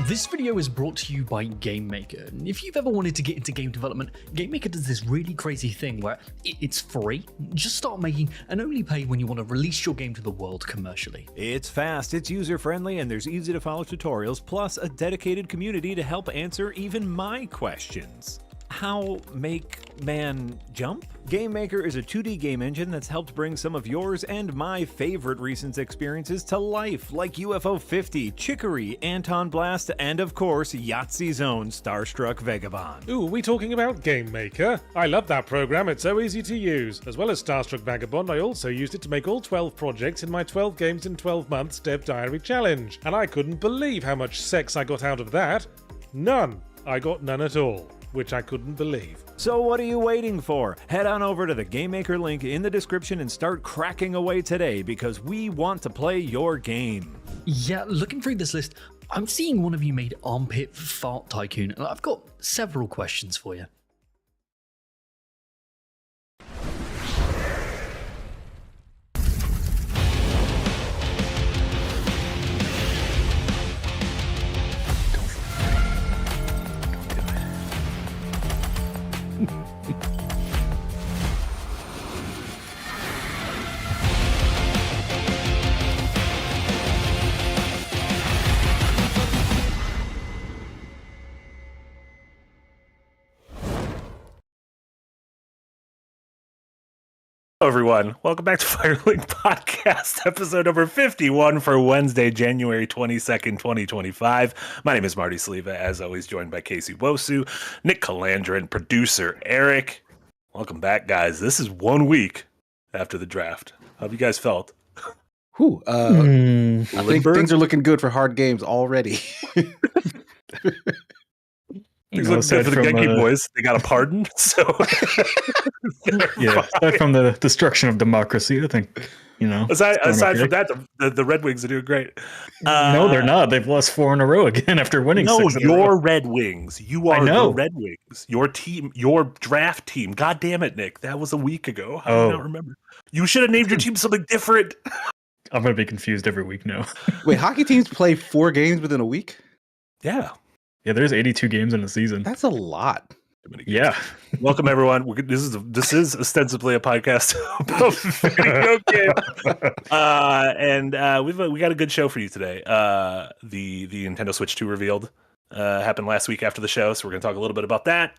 This video is brought to you by GameMaker. And if you've ever wanted to get into game development, GameMaker does this really crazy thing where it's free. Just start making and only pay when you want to release your game to the world commercially. It's fast, it's user-friendly, and there's easy-to-follow tutorials, plus a dedicated community to help answer even my questions. How make man jump? GameMaker is a 2D game engine that's helped bring some of yours and my favorite recent experiences to life, like UFO 50, Chicory, Anton Blast, and of course, Yahtzee's own Starstruck Vagabond. Ooh, are we talking about GameMaker? I love that program, it's so easy to use. As well as Starstruck Vagabond, I also used it to make all 12 projects in my 12 games in 12 months Dev Diary challenge. And I couldn't believe how much sex I got out of that. None. I got none at all. Which I couldn't believe. So what are you waiting for? Head on over to the GameMaker link in the description and start cracking away today, because we want to play your game. Yeah, looking through this list, I'm seeing one of you made Armpit Fart Tycoon, and I've got several questions for you. Hello, everyone. Welcome back to Firelink Podcast, episode number 51 for Wednesday, January 22nd, 2025. My name is Marty Sliva, as always, joined by Casey Wosu, Nick Calandra, and producer Eric. Welcome back, guys. This is 1 week after the draft. How have you guys felt? I think things are looking good for hard games already. Things look good for the Genki boys. They got a pardon, so yeah. Aside from the destruction of democracy, I think Aside from that, the Red Wings are doing great. No, they're not. They've lost 4 in a row again after winning. No, 6 in a row. your Red Wings. You are the Red Wings. Your team, your draft team. God damn it, Nick. That was a week ago. How do you not remember? You should have named your team something different. I'm gonna be confused every week now. Wait, hockey teams play 4 games within a week? Yeah. Yeah, there's 82 games in a season. That's a lot. Yeah. Welcome, everyone. This is ostensibly a podcast about video games, and we got a good show for you today. The Nintendo Switch 2 revealed happened last week after the show, so we're going to talk a little bit about that.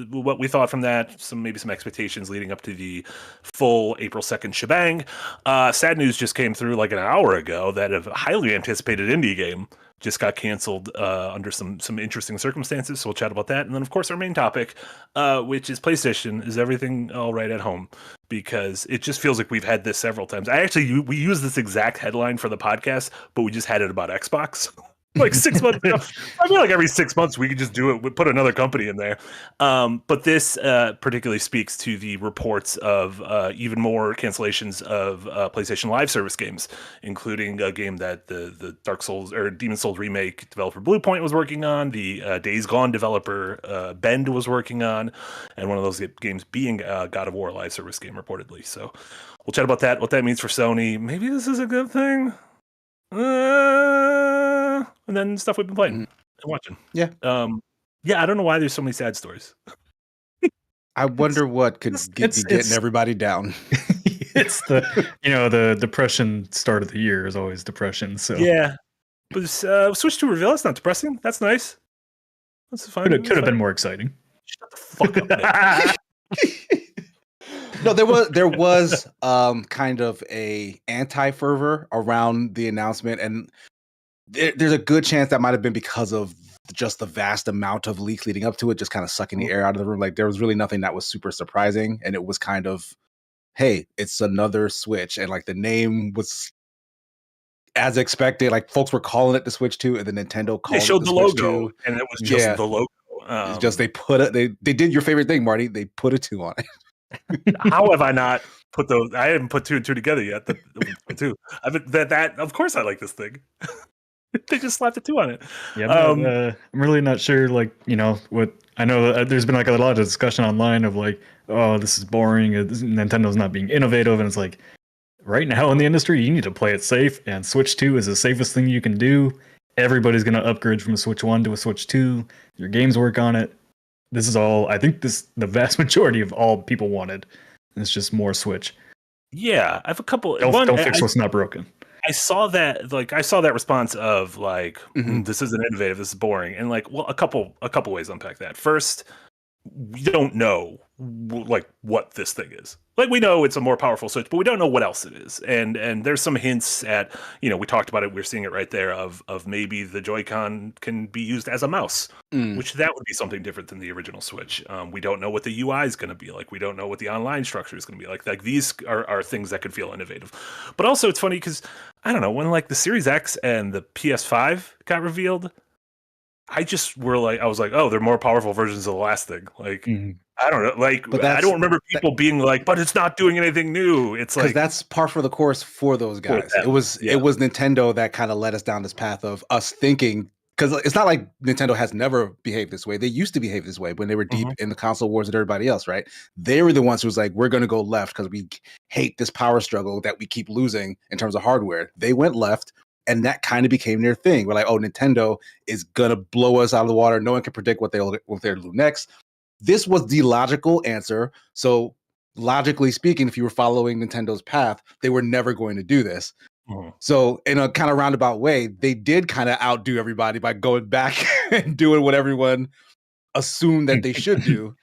What we thought from that, maybe some expectations leading up to the full April 2nd shebang. Sad news just came through like an hour ago that a highly anticipated indie game just got canceled under some interesting circumstances, so we'll chat about that. And then, of course, our main topic, which is PlayStation. Is everything all right at home? Because it just feels like we've had this several times. We used this exact headline for the podcast, but we just had it about Xbox. Like 6 months ago. I feel like every 6 months we could just do it. We put another company in there. But this particularly speaks to the reports of even more cancellations of PlayStation Live service games, including a game that the Dark Souls or Demon's Souls remake developer Bluepoint was working on, the Days Gone developer Bend was working on, and one of those games being God of War live service game reportedly. So we'll chat about that, what that means for Sony. Maybe this is a good thing. And then stuff we've been playing and watching. Yeah. I don't know why there's so many sad stories. I wonder what could be getting everybody down. It's the depression start of the year is always depression. So yeah, but Switch to reveal. That's not depressing. That's nice. That's fine. Could have been more exciting. Shut the fuck up, Nick. No, there was kind of a anti-fervor around the announcement, and there's a good chance that might have been because of just the vast amount of leaks leading up to it, just kind of sucking the air out of the room. Like there was really nothing that was super surprising, and it was kind of, hey, it's another Switch, and like the name was as expected. Like folks were calling it the Switch 2, and then Nintendo called they showed it the Switch logo, 2. and it was just the logo. It's just they put it. They did your favorite thing, Marty. They put a 2 on it. How have I not put those? I haven't put 2 and 2 together yet. Two. That of course I like this thing. They just slapped a 2 on it. Yeah, I'm really not sure. Like what I know. There's been like a lot of discussion online of like, oh, this is boring. Nintendo's not being innovative, and it's like, right now in the industry, you need to play it safe, and Switch 2 is the safest thing you can do. everybody's going to upgrade from a Switch 1 to a Switch 2. Your games work on it. This is all, I think the vast majority of all people wanted. It's just more Switch. Yeah, I have a couple. Don't fix what's not broken. I saw that response of like, this isn't innovative, this is boring, and like, well, a couple ways to unpack that. First, we don't know like what this thing is. Like, we know it's a more powerful Switch, but we don't know what else it is. And there's some hints at, we talked about it, we're seeing it right there of maybe the Joy-Con can be used as a mouse, which that would be something different than the original Switch. We don't know what the UI is going to be like. We don't know what the online structure is going to be like. Like, these are things that could feel innovative. But also it's funny because, I don't know, when like the Series X and the PS5 got revealed, I was like, oh, they're more powerful versions of the last thing. Like, I don't know. Like, I don't remember people being like, but it's not doing anything new. It's like, that's par for the course for those guys. It was Nintendo that kind of led us down this path of us thinking, because it's not like Nintendo has never behaved this way. They used to behave this way when they were deep in the console wars with everybody else, right? They were the ones who was like, we're going to go left because we hate this power struggle that we keep losing in terms of hardware. They went left. And that kind of became their thing. We're like, oh, Nintendo is gonna blow us out of the water. No one can predict what they'll do next. This was the logical answer. So logically speaking, if you were following Nintendo's path, they were never going to do this. So in a kind of roundabout way, they did kind of outdo everybody by going back and doing what everyone assumed that they should do.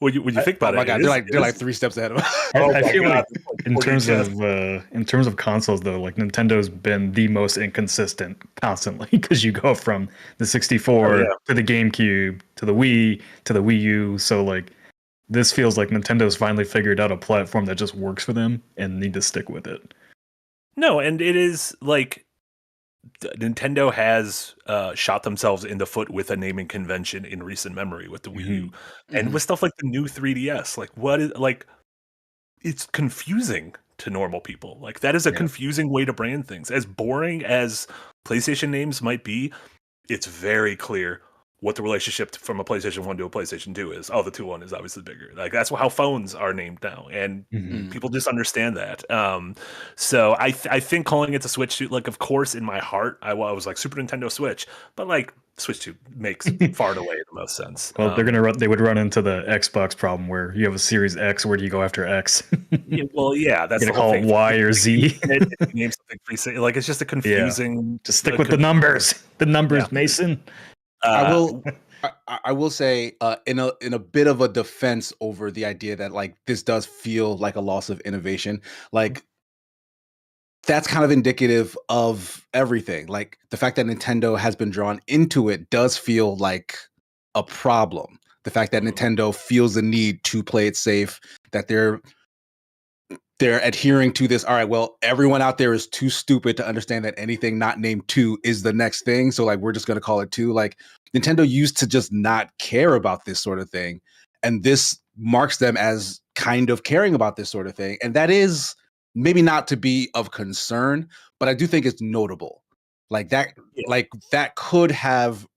When you think about it, my God, they're like 3 steps ahead of us. I feel like in terms of consoles though, like Nintendo's been the most inconsistent constantly, because you go from the 64 to the GameCube to the Wii to the Wii U. So like this feels like Nintendo's finally figured out a platform that just works for them and need to stick with it. No, and it is like Nintendo has shot themselves in the foot with a naming convention in recent memory with the Wii U, and with stuff like the new 3DS. Like, what is like? It's confusing to normal people. Like, that is a confusing way to brand things. As boring as PlayStation names might be, it's very clear what the relationship from a PlayStation 1 to a PlayStation 2 is. Oh, the 2-1 is obviously bigger. Like, that's how phones are named now, and people just understand that. So I think calling it the Switch 2, like, of course, in my heart, I was like Super Nintendo Switch, but like Switch 2 makes far and away the most sense. Well, they would run into the Xbox problem where you have a Series X. Where do you go after X? That's you the call it Y or Z. Name something free. Like, it's just a confusing. Just stick with the numbers. The numbers, Mason. I will say in a bit of a defense over the idea that like this does feel like a loss of innovation. Like, that's kind of indicative of everything. Like, the fact that Nintendo has been drawn into it does feel like a problem. The fact that Nintendo feels the need to play it safe, that they're adhering to this. All right, well, everyone out there is too stupid to understand that anything not named 2 is the next thing. So like, we're just going to call it 2. Like, Nintendo used to just not care about this sort of thing. And this marks them as kind of caring about this sort of thing. And that is maybe not to be of concern, but I do think it's notable. Like that, like that could have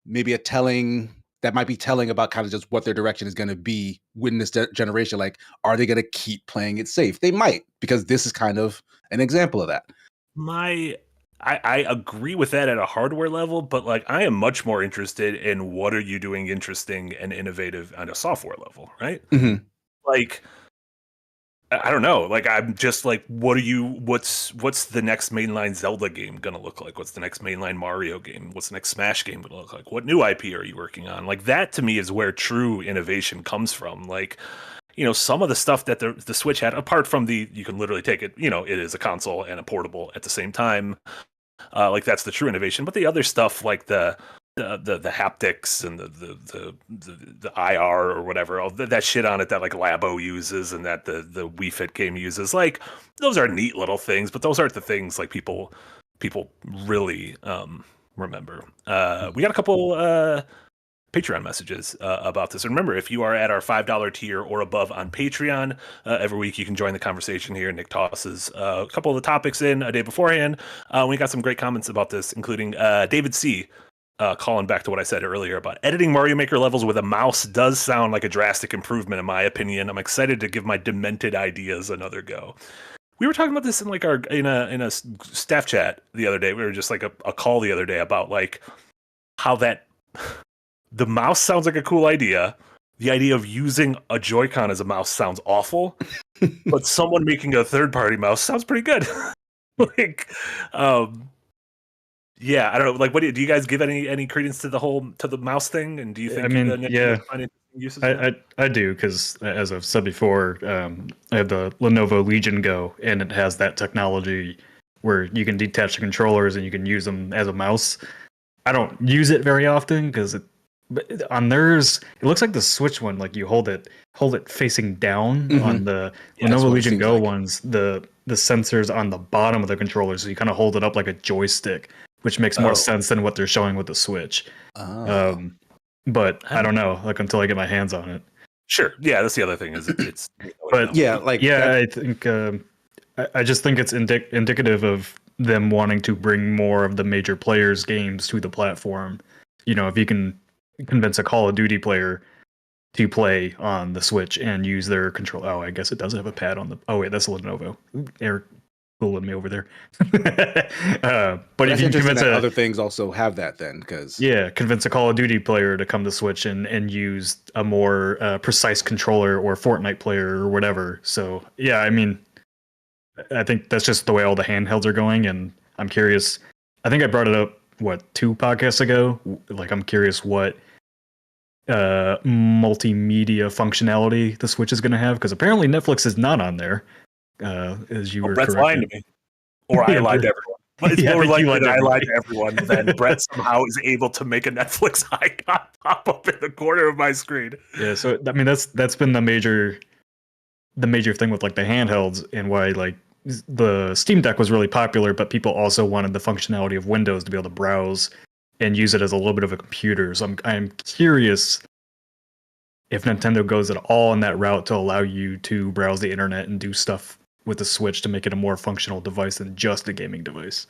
maybe that might be telling about kind of just what their direction is going to be when this generation. Like, are they going to keep playing it safe? They might, because this is kind of an example of that. I agree with that at a hardware level, but like, I am much more interested in what are you doing interesting and innovative on a software level, right? Like, I don't know. Like, I'm just like, what's the next mainline Zelda game gonna look like? What's the next mainline Mario game? What's the next Smash game gonna look like? What new IP are you working on? Like, that to me is where true innovation comes from. Like, some of the stuff that the Switch had, apart from you can literally take it, it is a console and a portable at the same time. Like, that's the true innovation. But the other stuff, like the haptics and the IR or whatever, all that shit on it that like Labo uses and that the Wii Fit game uses, like, those are neat little things, but those aren't the things like people really remember. We got a couple Patreon messages about this. And remember, if you are at our $5 tier or above on Patreon, every week you can join the conversation here. Nick tosses a couple of the topics in a day beforehand. We got some great comments about this, including David C. Calling back to what I said earlier about editing Mario Maker levels with a mouse does sound like a drastic improvement, in my opinion. I'm excited to give my demented ideas another go. We were talking about this in like in a staff chat the other day. We were just like a call the other day about like how that the mouse sounds like a cool idea. The idea of using a Joy-Con as a mouse sounds awful, but someone making a third-party mouse sounds pretty good. Like, yeah, I don't know. Like, what do you guys give any credence to the mouse thing? And do you think? I mean, yeah, uses I do, because as I've said before, I have the Lenovo Legion Go, and it has that technology where you can detach the controllers and you can use them as a mouse. I don't use it very often because on theirs it looks like the Switch one, like you hold it facing down. On the Lenovo Legion Go ones, the sensor's on the bottom of the controller, so you kind of hold it up like a joystick, which makes more sense than what they're showing with the Switch. But I don't know, like, until I get my hands on it. Sure. Yeah, that's the other thing, is it's but I think I just think it's indicative of them wanting to bring more of the major players' games to the platform. You know, if you can convince a Call of Duty player to play on the Switch and use their control. Oh, I guess it does have a pad on the. Oh wait, that's Lenovo. Eric fooling me over there. But if you convince other things also have that, then, because convince a Call of Duty player to come to Switch and use a more precise controller, or Fortnite player or whatever. So yeah, I mean, I think that's just the way all the handhelds are going, and I'm curious. I think I brought it up 2 podcasts ago. Like, I'm curious what multimedia functionality the Switch is going to have, because apparently Netflix is not on there. As you were Brett's lying to me, or I lied to everyone. It's more likely that I lied to everyone than Brett somehow is able to make a Netflix icon pop up in the corner of my screen. Yeah, so I mean that's been the major thing with like the handhelds, and why like the Steam Deck was really popular, but people also wanted the functionality of Windows to be able to browse and use it as a little bit of a computer. So I'm curious if Nintendo goes at all in that route to allow you to browse the internet and do stuff with the Switch to make it a more functional device than just a gaming device.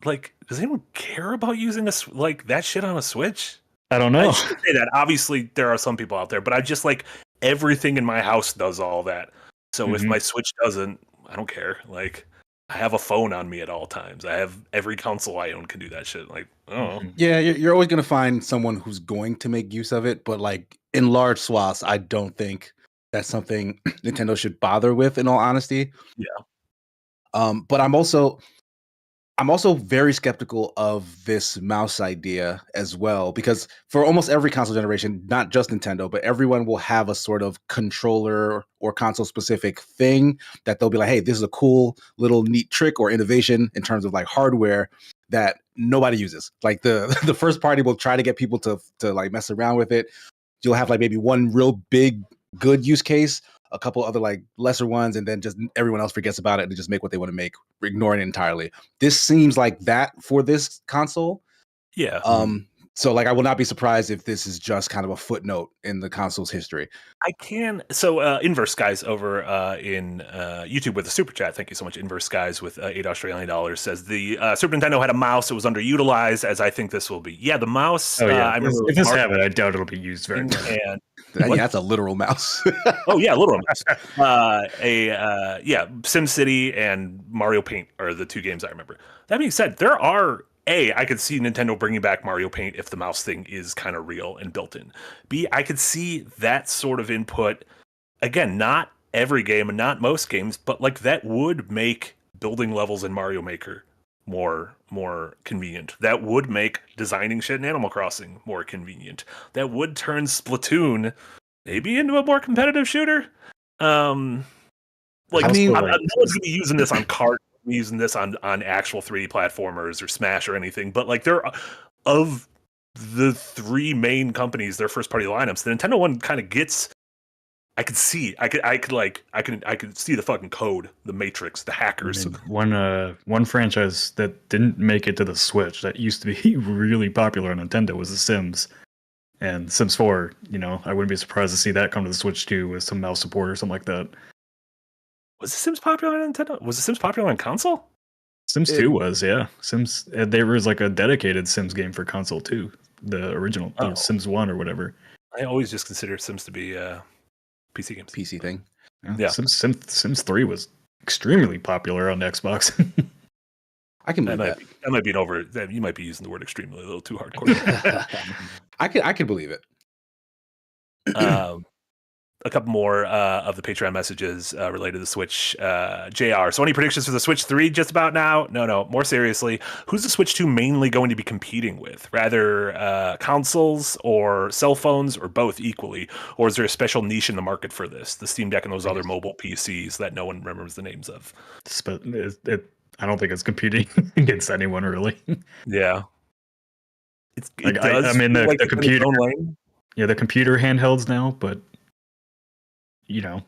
Like, does anyone care about using like that shit on a Switch? I don't know. I should say that. Obviously, there are some people out there, but I just like everything in my house does all that. So if my Switch doesn't, I don't care. Like, I have a phone on me at all times. I have every console I own can do that shit. Like, yeah, you're always going to find someone who's going to make use of it, but like in large swaths, I don't think that's something Nintendo should bother with, in all honesty. Yeah. But I'm also very skeptical of this mouse idea as well, because for almost every console generation, not just Nintendo, but everyone will have a sort of controller or console specific thing that they'll be like, hey, this is a cool little neat trick or innovation in terms of like hardware that nobody uses. Like the first party will try to get people to like mess around with it. You'll have like maybe one real big good use case, a couple other like lesser ones, and then just everyone else forgets about it and they just make what they want to make, ignoring it entirely. This seems like that for this console. Yeah. So like, I will not be surprised if this is just kind of a footnote in the console's history. Inverse Guys over in YouTube with a super chat. Thank you so much, Inverse Guys with $8 Australian says the Super Nintendo had a mouse. It was underutilized, as I think this will be. Yeah, the mouse. Oh yeah. I remember if this have it, I doubt it'll be used very much. Yeah, that's a literal mouse. Oh yeah, literal mouse. SimCity and Mario Paint are the 2 games I remember. That being said, there are. A, I could see Nintendo bringing back Mario Paint if the mouse thing is kind of real and built in. B, I could see that sort of input. Again, not every game and not most games, but like that would make building levels in Mario Maker more convenient. That would make designing shit in Animal Crossing more convenient. That would turn Splatoon maybe into a more competitive shooter. No one's gonna be using this on cart. Using this on actual 3D platformers or Smash or anything, but like of the 3 main companies, their first party lineups, the Nintendo one kind of gets. I could see the fucking code, the Matrix, the hackers. I mean, one franchise that didn't make it to the Switch that used to be really popular on Nintendo was The Sims, and Sims 4. You know, I wouldn't be surprised to see that come to the Switch too, with some mouse support or something like that. Was The Sims popular on Nintendo? Was The Sims popular on console? Sims 2 was, yeah. Sims. There was like a dedicated Sims game for console too. The original Sims 1 or whatever. I always just consider Sims to be PC games. PC thing. Yeah. Sims 3 was extremely popular on Xbox. I can believe that. That might be an over. You might be using the word extremely a little too hardcore. I could believe it. A couple more of the Patreon messages related to the Switch. JR, Sony predictions for the Switch 3 just about now? No. More seriously, who's the Switch 2 mainly going to be competing with? Rather consoles or cell phones or both equally? Or is there a special niche in the market for this? The Steam Deck and those other mobile PCs that no one remembers the names of. I don't think it's competing against anyone really. Yeah. The computer. Yeah, the computer handhelds now, but yeah,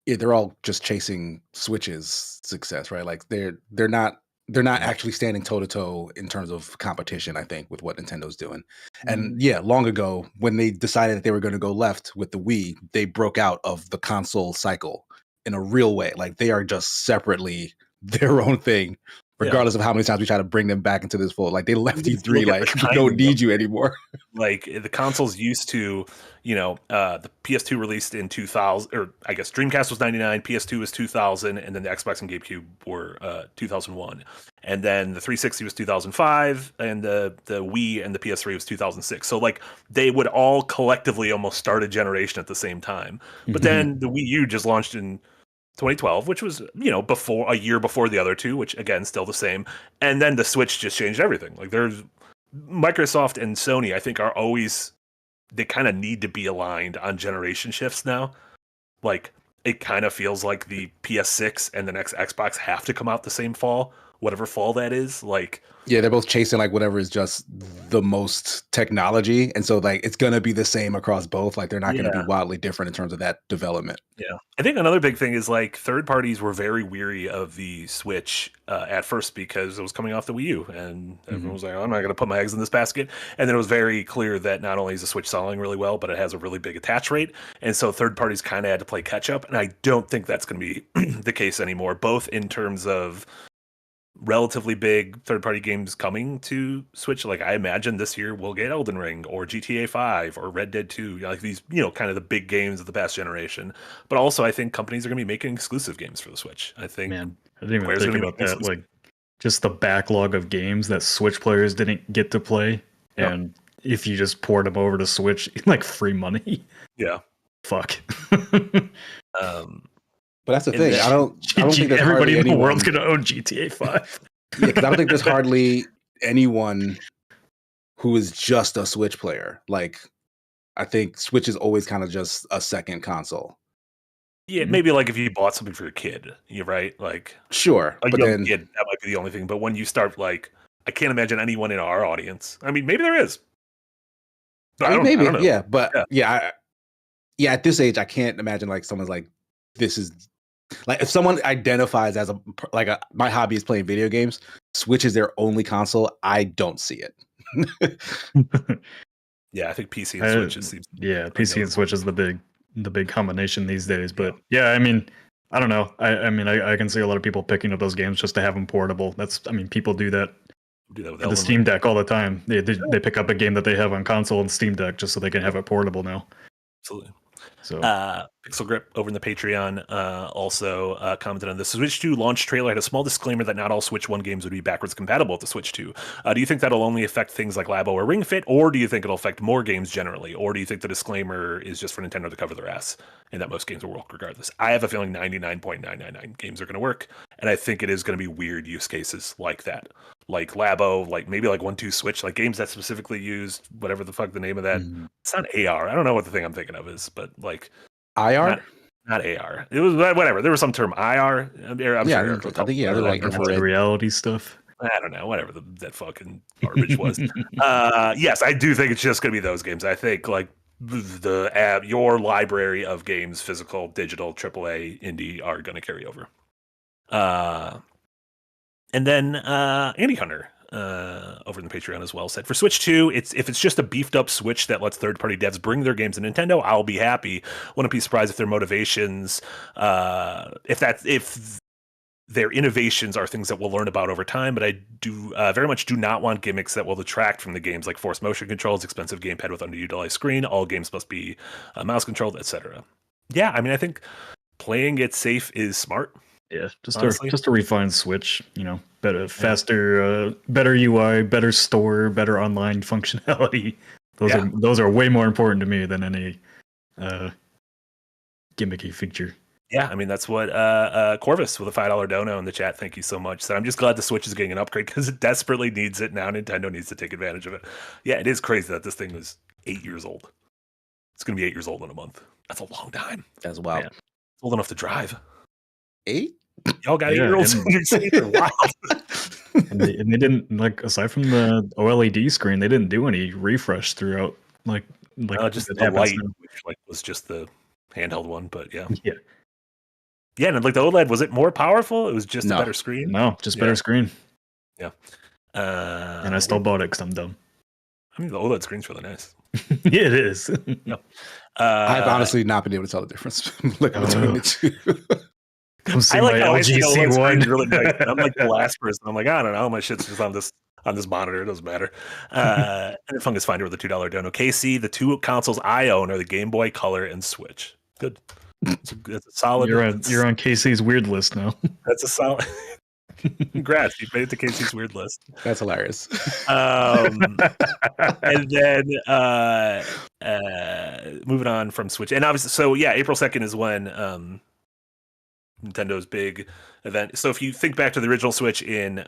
they're all just chasing Switch's success, right? Like they're not actually standing toe to toe in terms of competition, I think, with what Nintendo's doing. And yeah, long ago when they decided that they were going to go left with the Wii, they broke out of the console cycle in a real way. Like they are just separately their own thing, regardless of how many times we try to bring them back into this fold. Like they left E3, like we don't need you anymore. Like the consoles used to, the PS2 released in 2000, or I guess Dreamcast was 99, PS2 was 2000, and then the Xbox and GameCube were 2001. And then the 360 was 2005, and the Wii and the PS3 was 2006. So like they would all collectively almost start a generation at the same time. But then the Wii U just launched in 2012, which was, a year before the other two, which again, still the same. And then the Switch just changed everything. Like there's Microsoft and Sony, I think they kind of need to be aligned on generation shifts now. Like it kind of feels like the PS6 and the next Xbox have to come out the same fall, whatever fall that is. Like, yeah, they're both chasing like whatever is just the most technology. And so like, it's going to be the same across both. Like they're not going to be wildly different in terms of that development. Yeah. I think another big thing is like third parties were very weary of the Switch at first because it was coming off the Wii U and everyone was like, oh, I'm not going to put my eggs in this basket. And then it was very clear that not only is the Switch selling really well, but it has a really big attach rate. And so third parties kind of had to play catch up. And I don't think that's going to be the case anymore, both in terms of relatively big third-party games coming to Switch. Like I imagine this year we'll get Elden Ring or GTA 5 or Red Dead 2, like these, kind of the big games of the past generation. But also I think companies are going to be making exclusive games for the Switch. I think, man, I didn't even think about that. Like just the backlog of games that Switch players didn't get to play. Yep. And if you just poured them over to Switch, like free money. Yeah. Fuck. But that's the thing. I don't think there's everybody in the world's going to own GTA 5. Yeah, because I don't think there's hardly anyone who is just a Switch player. Like, I think Switch is always kind of just a second console. Yeah, maybe like if you bought something for your kid, you're right. Like, sure, but then kid, that might be the only thing. But when you start, like, I can't imagine anyone in our audience. I mean, maybe there is. But I don't know. Yeah, but yeah, at this age, I can't imagine like someone's like, this is. Like if someone identifies as my hobby is playing video games, Switch is their only console, I don't see it. Yeah, I think PC and Switch seems. Yeah, PC and Switch is the big combination these days. But yeah, I mean, I don't know. I can see a lot of people picking up those games just to have them portable. People do that. With the Steam Deck all the time. They pick up a game that they have on console and Steam Deck just so they can have it portable now. Absolutely. So Pixel Grip over in the Patreon also commented on this. The Switch 2 launch trailer had a small disclaimer that not all Switch 1 games would be backwards compatible with the Switch 2. Do you think that'll only affect things like Labo or Ring Fit, or do you think it'll affect more games generally, or do you think the disclaimer is just for Nintendo to cover their ass and that most games will work regardless? I have a feeling 99.999 games are going to work, and I think it is going to be weird use cases like that. Like Labo, like maybe like 1-2 Switch, like games that specifically used whatever the fuck the name of that. It's not AR. I don't know what the thing I'm thinking of is, but like IR, not AR. It was whatever. There was some term IR. I'm sure I think they're like infrared reality stuff. I don't know, whatever that fucking garbage was. Yes, I do think it's just going to be those games. I think like your library of games, physical, digital, AAA, indie, are going to carry over. And then Andy Hunter over in the Patreon as well said, for Switch 2, if it's just a beefed up Switch that lets third-party devs bring their games to Nintendo, I'll be happy. Wouldn't be surprised if their motivations, if their innovations are things that we'll learn about over time, but I do very much do not want gimmicks that will detract from the games, like forced motion controls, expensive gamepad with underutilized screen, all games must be mouse controlled, etc. Yeah, I mean, I think playing it safe is smart. Yeah, just honestly. a refined Switch, better, faster, better UI, better store, better online functionality. Those are way more important to me than any gimmicky feature. Yeah, I mean, that's what Corvus with a $5 dono in the chat, thank you so much. So I'm just glad the Switch is getting an upgrade because it desperately needs it now. Nintendo needs to take advantage of it. Yeah, it is crazy that this thing was 8 years old. It's going to be 8 years old in a month. That's a long time. That's wild. Yeah. It's old enough to drive. 8? Y'all got 8-year-olds in your city? They're wild. And they didn't, like, aside from the OLED screen, they didn't do any refresh throughout, just the light, which was just the handheld one, but yeah. Yeah, and like the OLED, was it more powerful? It was just a better screen? No, just better screen. Yeah. And I still bought it because I'm dumb. I mean, the OLED screen's really nice. Yeah, it is. Yep. I've honestly not been able to tell the difference between the two. Come see I like my how LG C1 C1. really nice. I'm like the last person. I'm like, I don't know. My shit's just on this monitor. It doesn't matter. And the Fungus Finder with a $2 dono. KC, the two consoles I own are the Game Boy Color and Switch. Good. That's a solid. You're on KC's weird list now. That's a solid. Congrats, you made it to KC's weird list. That's hilarious. And then moving on from Switch, and obviously, so yeah, April 2nd is when Nintendo's big event. So if you think back to the original Switch in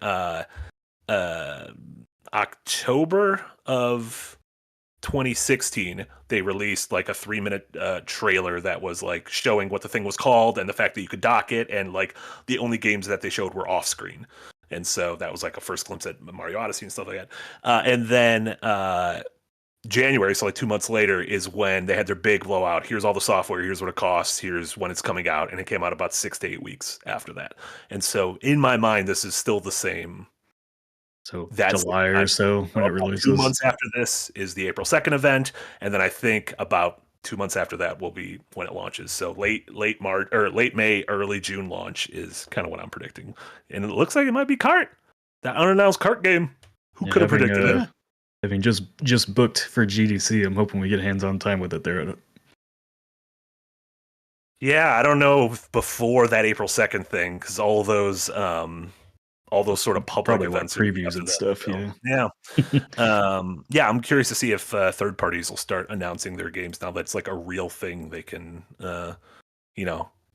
October of 2016, they released like a 3-minute trailer that was like showing what the thing was called and the fact that you could dock it, and like the only games that they showed were off screen. And so that was like a first glimpse at Mario Odyssey and stuff like that. And then January, so like 2 months later, is when they had their big blowout. Here's all the software, here's what it costs, here's when it's coming out, and it came out about 6 to 8 weeks after that. And so in my mind, this is still the same. So that's July or so when it releases. 2 months after this is the April 2nd event, and then I think about 2 months after that will be when it launches. So late March or late May, early June launch is kind of what I'm predicting. And it looks like it might be Kart, that unannounced Kart game. Who could have predicted it? Having just booked for GDC, I'm hoping we get hands-on time with it there. Yeah, I don't know before that April 2nd thing, because all those sort of public probably events, previews and stuff. Yeah. I'm curious to see if third parties will start announcing their games now that it's like a real thing they can,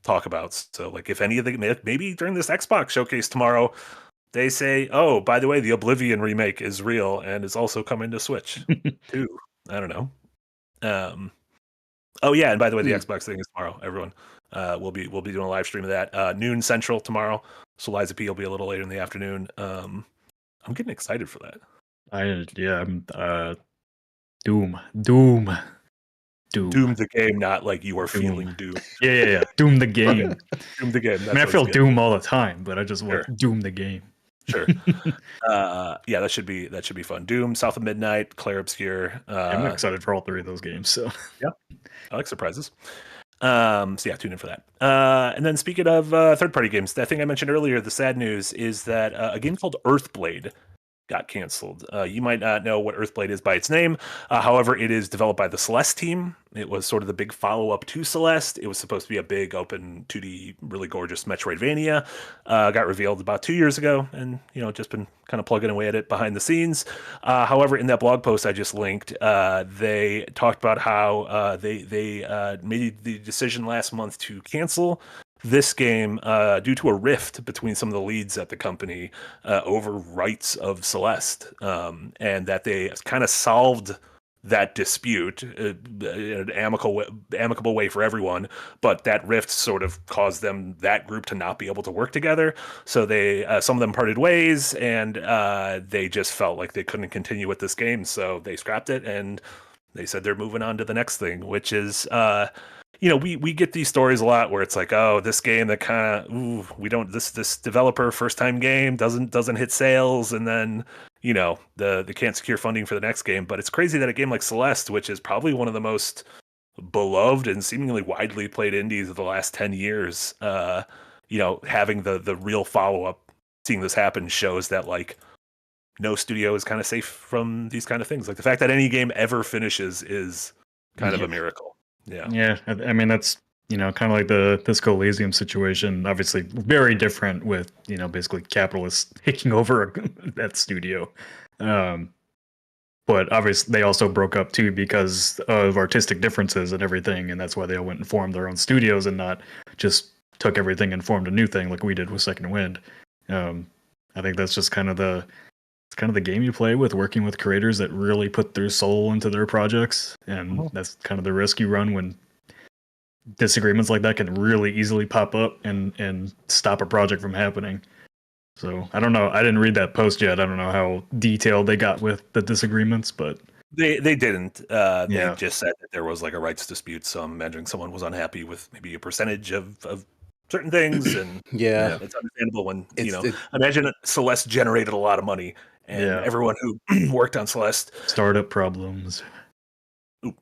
talk about. So like if any of the, maybe during this Xbox showcase tomorrow, they say, oh, by the way, the Oblivion remake is real and it's also coming to Switch too. I don't know. Oh yeah, and by the way, the Xbox thing is tomorrow. Everyone, we'll be doing a live stream of that noon Central tomorrow. So Liza P will be a little later in the afternoon. I'm getting excited for that. I'm Doom the game, not like you are feeling Doom. Yeah. Doom the game. Doom the game. I mean, I feel Doom all the time, but I just want Doom the game. Sure. Yeah, that should be fun. Doom, South of Midnight, Clair Obscure. I'm excited for all three of those games. So yeah, I like surprises. So yeah, tune in for that. And then speaking of third-party games, that thing I mentioned earlier, the sad news is that a game called Earthblade got canceled. You might not know what Earthblade is by its name. However, it is developed by the Celeste team. It was sort of the big follow-up to Celeste. It was supposed to be a big open 2D, really gorgeous Metroidvania. Got revealed about 2 years ago, and just been kind of plugging away at it behind the scenes. However, in that blog post I just linked, they talked about how they made the decision last month to cancel this game due to a rift between some of the leads at the company over rights of Celeste, and that they kind of solved that dispute in an amicable way for everyone, but that rift sort of caused that group to not be able to work together. So they some of them parted ways, and they just felt like they couldn't continue with this game, so they scrapped it, and they said they're moving on to the next thing, which is we get these stories a lot where it's like, oh, this game that kind of, this developer first time game doesn't hit sales, and then they can't secure funding for the next game. But it's crazy that a game like Celeste, which is probably one of the most beloved and seemingly widely played indies of the last 10 years, having the real follow up, seeing this happen shows that like no studio is kind of safe from these kind of things. Like the fact that any game ever finishes is kind of a miracle. Yeah. Yeah. I mean, that's, kind of like the Disco Elysium situation. Obviously, very different with, basically capitalists taking over that studio. But obviously, they also broke up too because of artistic differences and everything. And that's why they all went and formed their own studios and not just took everything and formed a new thing like we did with Second Wind. I think that's just kind of the game you play with, working with creators that really put their soul into their projects, and that's kind of the risk you run when disagreements like that can really easily pop up and stop a project from happening. So I don't know. I didn't read that post yet. I don't know how detailed they got with the disagreements, but they didn't. They just said that there was like a rights dispute. So I'm imagining someone was unhappy with maybe a percentage of certain things, and it's understandable when imagine Celeste generated a lot of money, and everyone who worked on Celeste, startup problems,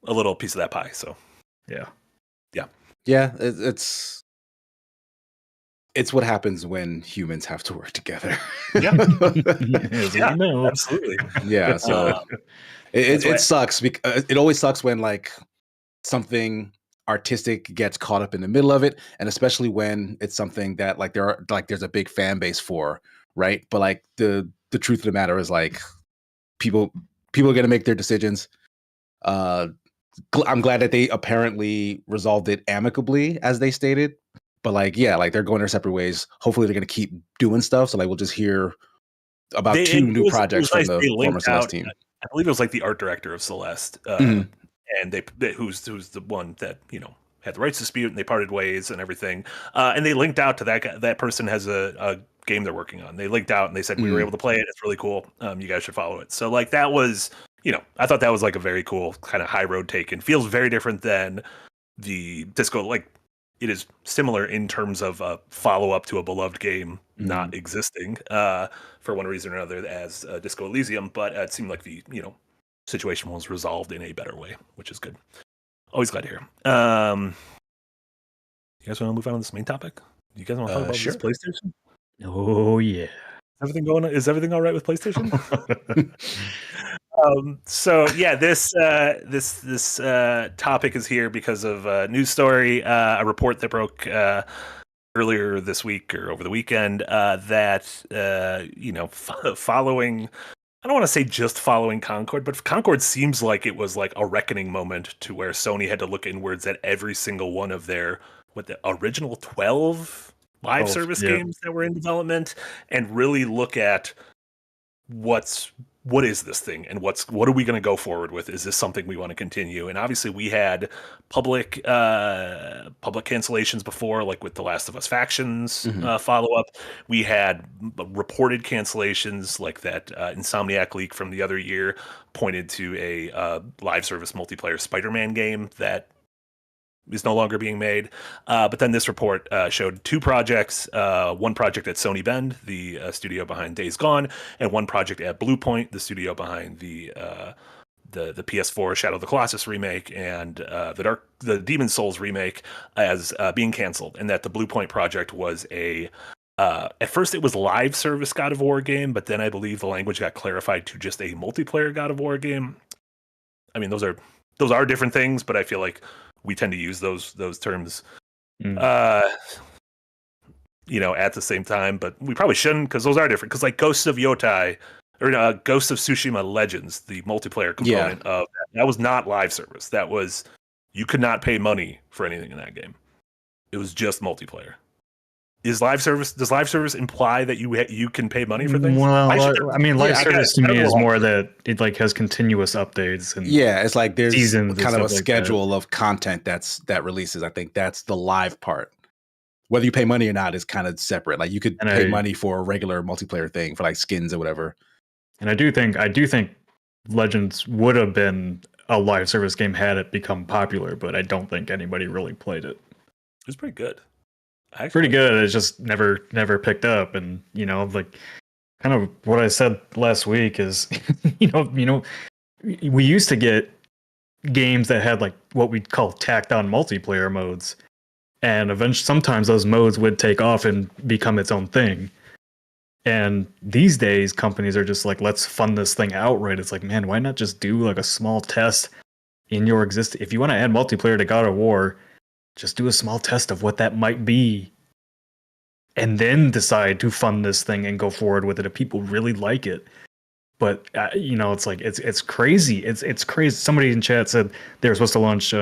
a little piece of that pie. So it's what happens when humans have to work together. Absolutely. Yeah, so it sucks because it always sucks when like something artistic gets caught up in the middle of it, and especially when it's something that like there's a big fan base for, right? But like the truth of the matter is like people are going to make their decisions. I'm glad that they apparently resolved it amicably, as they stated. But like, like they're going their separate ways. Hopefully, they're going to keep doing stuff. So like, we'll just hear about two new projects from the former Celeste team. I believe it was like the art director of Celeste, and who's the one that had the rights dispute, and they parted ways and everything. And they linked out to that guy. That person has a game they're working on. They linked out and they said we were able to play it. It's really cool. You guys should follow it. So like that was. I thought that was like a very cool kind of high road take, and feels very different than the Disco. Like it is similar in terms of a follow up to a beloved game not existing for one reason or another as Disco Elysium, but it seemed like the situation was resolved in a better way, which is good. Always glad to hear. You guys want to move on to this main topic? You guys want to talk about this PlayStation? Oh yeah. Is everything all right with PlayStation? This topic is here because of a news story, a report that broke earlier this week or over the weekend that following. I don't want to say just following Concord, but Concord seems like it was like a reckoning moment to where Sony had to look inwards at every single one of their the original 12 live service games that were in development and really look at what is this thing and what are we going to go forward with? Is this something we want to continue? And obviously we had public cancellations before, like with The Last of Us Factions follow up. We had reported cancellations like that Insomniac leak from the other year pointed to a live service multiplayer Spider-Man game that is no longer being made. But then this report showed two projects, one project at Sony Bend, the studio behind Days Gone, and one project at Bluepoint, the studio behind the PS4 Shadow of the Colossus remake and the Demon's Souls remake as being canceled. And that the Bluepoint project was at first it was live service God of War game, but then I believe the language got clarified to just a multiplayer God of War game. I mean, those are different things, but I feel like we tend to use those terms, at the same time, but we probably shouldn't because those are different. Because like Ghosts of Yotai or Ghosts of Tsushima Legends, the multiplayer component of that was not live service. That was you could not pay money for anything in that game. It was just multiplayer. Does live service imply that you can pay money for things? Well, I mean, live service to me is more that it like has continuous updates and it's like there's seasons kind of a schedule of content that releases. I think that's the live part. Whether you pay money or not is kind of separate. Like you could pay money for a regular multiplayer thing for like skins or whatever. And I do think Legends would have been a live service game had it become popular, but I don't think anybody really played it. It was pretty good. Pretty good. It's just never picked up, and like kind of what I said last week is, we used to get games that had like what we'd call tacked on multiplayer modes, And eventually, sometimes those modes would take off and become its own thing. And these days, companies are just like, let's fund this thing outright. It's like, man, why not just do like a small test in your existing? If you want to add multiplayer to God of War, just do a small test of what that might be, and then decide to fund this thing and go forward with it if people really like it. But it's like it's crazy. It's crazy. Somebody in chat said they were supposed to launch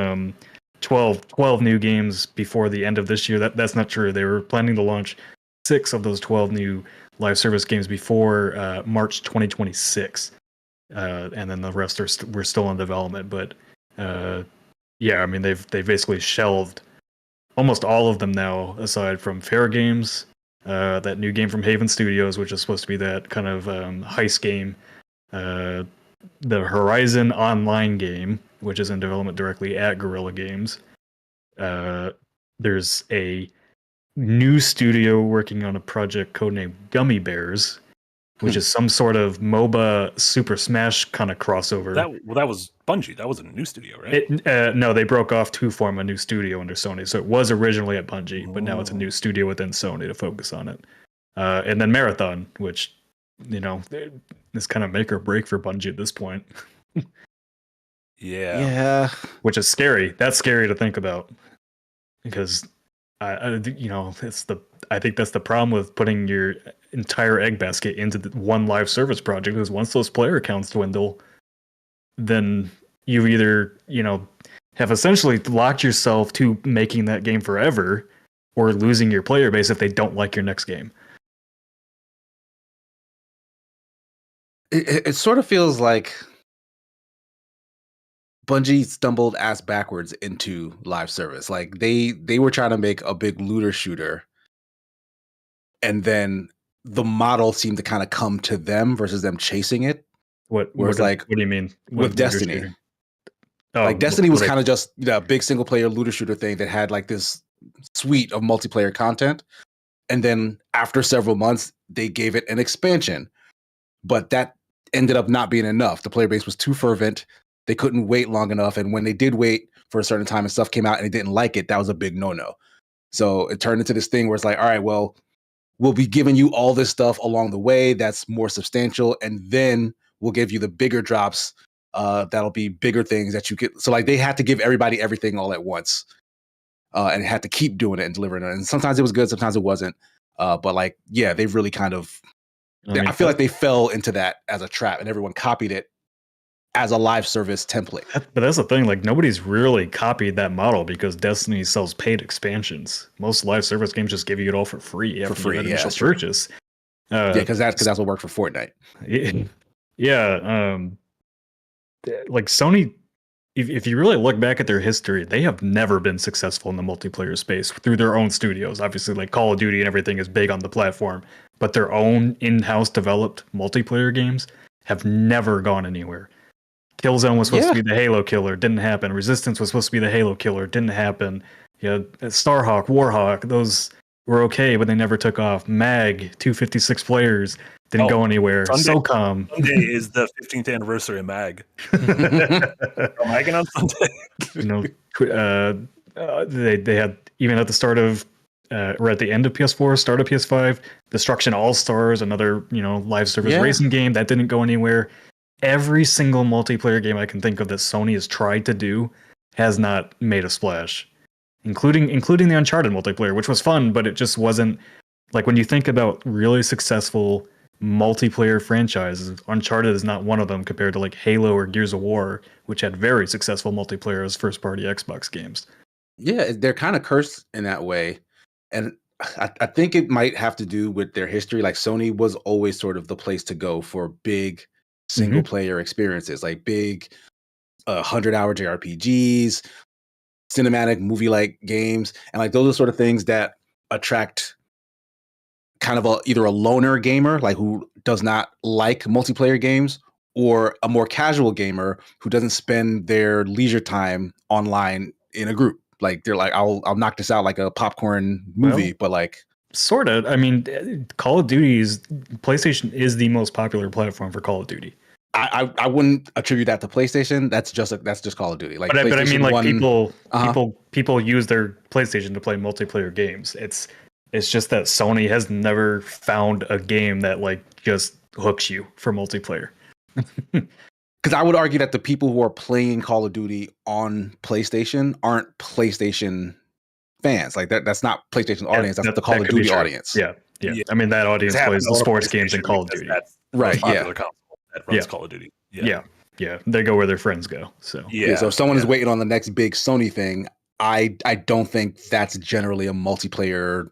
12 new games before the end of this year. That's not true. They were planning to launch 6 of those 12 new live service games before March 2026, and then the rest we're still in development. But I mean they've basically shelved almost all of them now, aside from Fair Games, that new game from Haven Studios, which is supposed to be that kind of heist game, the Horizon Online game, which is in development directly at Guerrilla Games. There's a new studio working on a project codenamed Gummy Bears, which is some sort of MOBA Super Smash kind of crossover. That was Bungie. That was a new studio, right? No, they broke off to form a new studio under Sony. So it was originally at Bungie, but now it's a new studio within Sony to focus on it. And then Marathon, which, is kind of make or break for Bungie at this point. Yeah. Which is scary. That's scary to think about, because I think that's the problem with putting your entire egg basket into the one live service project. Is once those player counts dwindle, then you either have essentially locked yourself to making that game forever, or losing your player base if they don't like your next game. It sort of feels like Bungie stumbled ass backwards into live service. Like they were trying to make a big looter shooter, and then the model seemed to kind of come to them versus them chasing it. What do you mean with Destiny? Destiny was kind of just a big single player looter shooter thing that had like this suite of multiplayer content, and then after several months they gave it an expansion, but that ended up not being enough. The player base was too fervent. They couldn't wait long enough. And when they did wait for a certain time and stuff came out and they didn't like it, that was a big no-no. So it turned into this thing where it's like, all right, well, we'll be giving you all this stuff along the way that's more substantial, and then we'll give you the bigger drops. That'll be bigger things that you get. So like they had to give everybody everything all at once, and had to keep doing it and delivering it. And sometimes it was good, sometimes it wasn't. But like, yeah, they've really kind of, I feel like they fell into that as a trap, and everyone copied it as a live service template. But that's the thing, like nobody's really copied that model, because Destiny sells paid expansions. Most live service games just give you it all for free after your initial purchase. Because that's what worked for Fortnite. Like Sony, if you really look back at their history, they have never been successful in the multiplayer space through their own studios. Obviously, like Call of Duty and everything is big on the platform, but their own in-house developed multiplayer games have never gone anywhere. Killzone was supposed to be the Halo killer, didn't happen. Resistance was supposed to be the Halo killer, didn't happen. Starhawk, Warhawk, those were okay, but they never took off. Mag, 256 players, didn't go anywhere. SOCOM. Sunday is the 15th anniversary of Mag. Magging on Sunday. They had, even at the start of, or at the end of PS4, start of PS5, Destruction All-Stars, another, live service racing game that didn't go anywhere. Every single multiplayer game I can think of that Sony has tried to do has not made a splash, including the Uncharted multiplayer, which was fun, but it just wasn't, like, when you think about really successful multiplayer franchises, Uncharted is not one of them compared to like Halo or Gears of War, which had very successful multiplayer as first-party Xbox games. Yeah, they're kind of cursed in that way, and I think it might have to do with their history. Like Sony was always sort of the place to go for big single player experiences, like big 100-hour JRPGs, cinematic movie-like games, and like those are sort of things that attract kind of either a loner gamer, like who does not like multiplayer games, or a more casual gamer who doesn't spend their leisure time online in a group. Like they're like, I'll knock this out like a popcorn movie, but like sort of. I mean, PlayStation is the most popular platform for Call of Duty. I wouldn't attribute that to PlayStation. That's just Call of Duty. Like, but I mean, like, PlayStation people use their PlayStation to play multiplayer games. It's just that Sony has never found a game that like just hooks you for multiplayer. Because I would argue that the people who are playing Call of Duty on PlayStation aren't PlayStation fans. Like that's not PlayStation audience. That's the Call of Duty audience. Yeah. I mean, that audience plays the sports games and Call of Duty. That's right. Popular console that runs Call of Duty. Yeah. They go where their friends go. So So if someone is waiting on the next big Sony thing, I don't think that's generally a multiplayer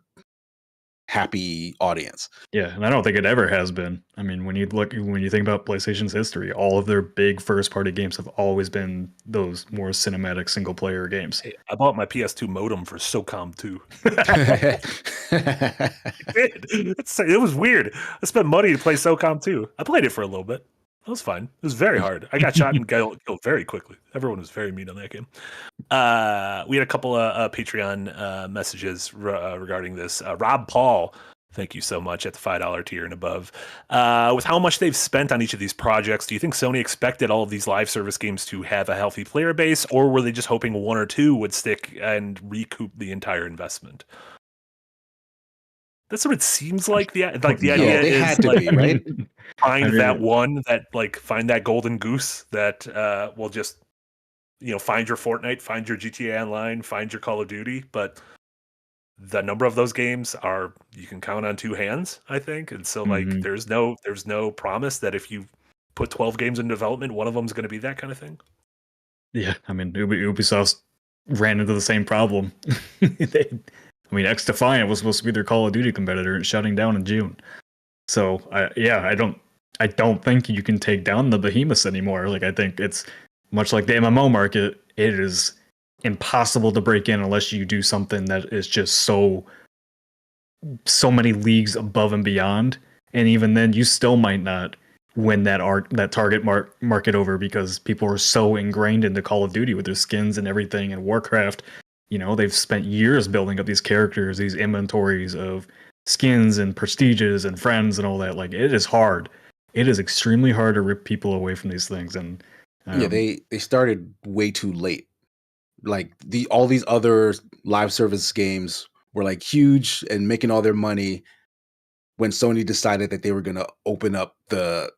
happy audience. Yeah, and I don't think it ever has been. I mean, when you think about PlayStation's history, all of their big first party games have always been those more cinematic single player games. Hey, I bought my PS2 modem for SOCOM 2. It was weird. I spent money to play SOCOM 2. I played it for a little bit. It was fine. It was very hard. I got shot and killed very quickly. Everyone was very mean on that game. We had a couple of Patreon messages regarding this. Rob Paul, thank you so much at the $5 tier and above. With how much they've spent on each of these projects, do you think Sony expected all of these live service games to have a healthy player base, or were they just hoping one or two would stick and recoup the entire investment? That's what it seems like. The idea they is had to be, right? Find find that golden goose that will just, find your Fortnite, find your GTA Online, find your Call of Duty. But the number of those games you can count on two hands, I think. And so there's no promise that if you put 12 games in development, one of them is going to be that kind of thing. Yeah, I mean, Ubisoft ran into the same problem. X Defiant was supposed to be their Call of Duty competitor and shutting down in June. So I don't think you can take down the behemoths anymore. Like, I think it's much like the MMO market. It is impossible to break in unless you do something that is just so many leagues above and beyond. And even then, you still might not win that target market over, because people are so ingrained into Call of Duty with their skins and everything, and Warcraft. They've spent years building up these characters, these inventories of skins and prestiges and friends and all that. Like, it is hard. It is extremely hard to rip people away from these things. And they started way too late. Like, all these other live service games were like huge and making all their money when Sony decided that they were going to open up the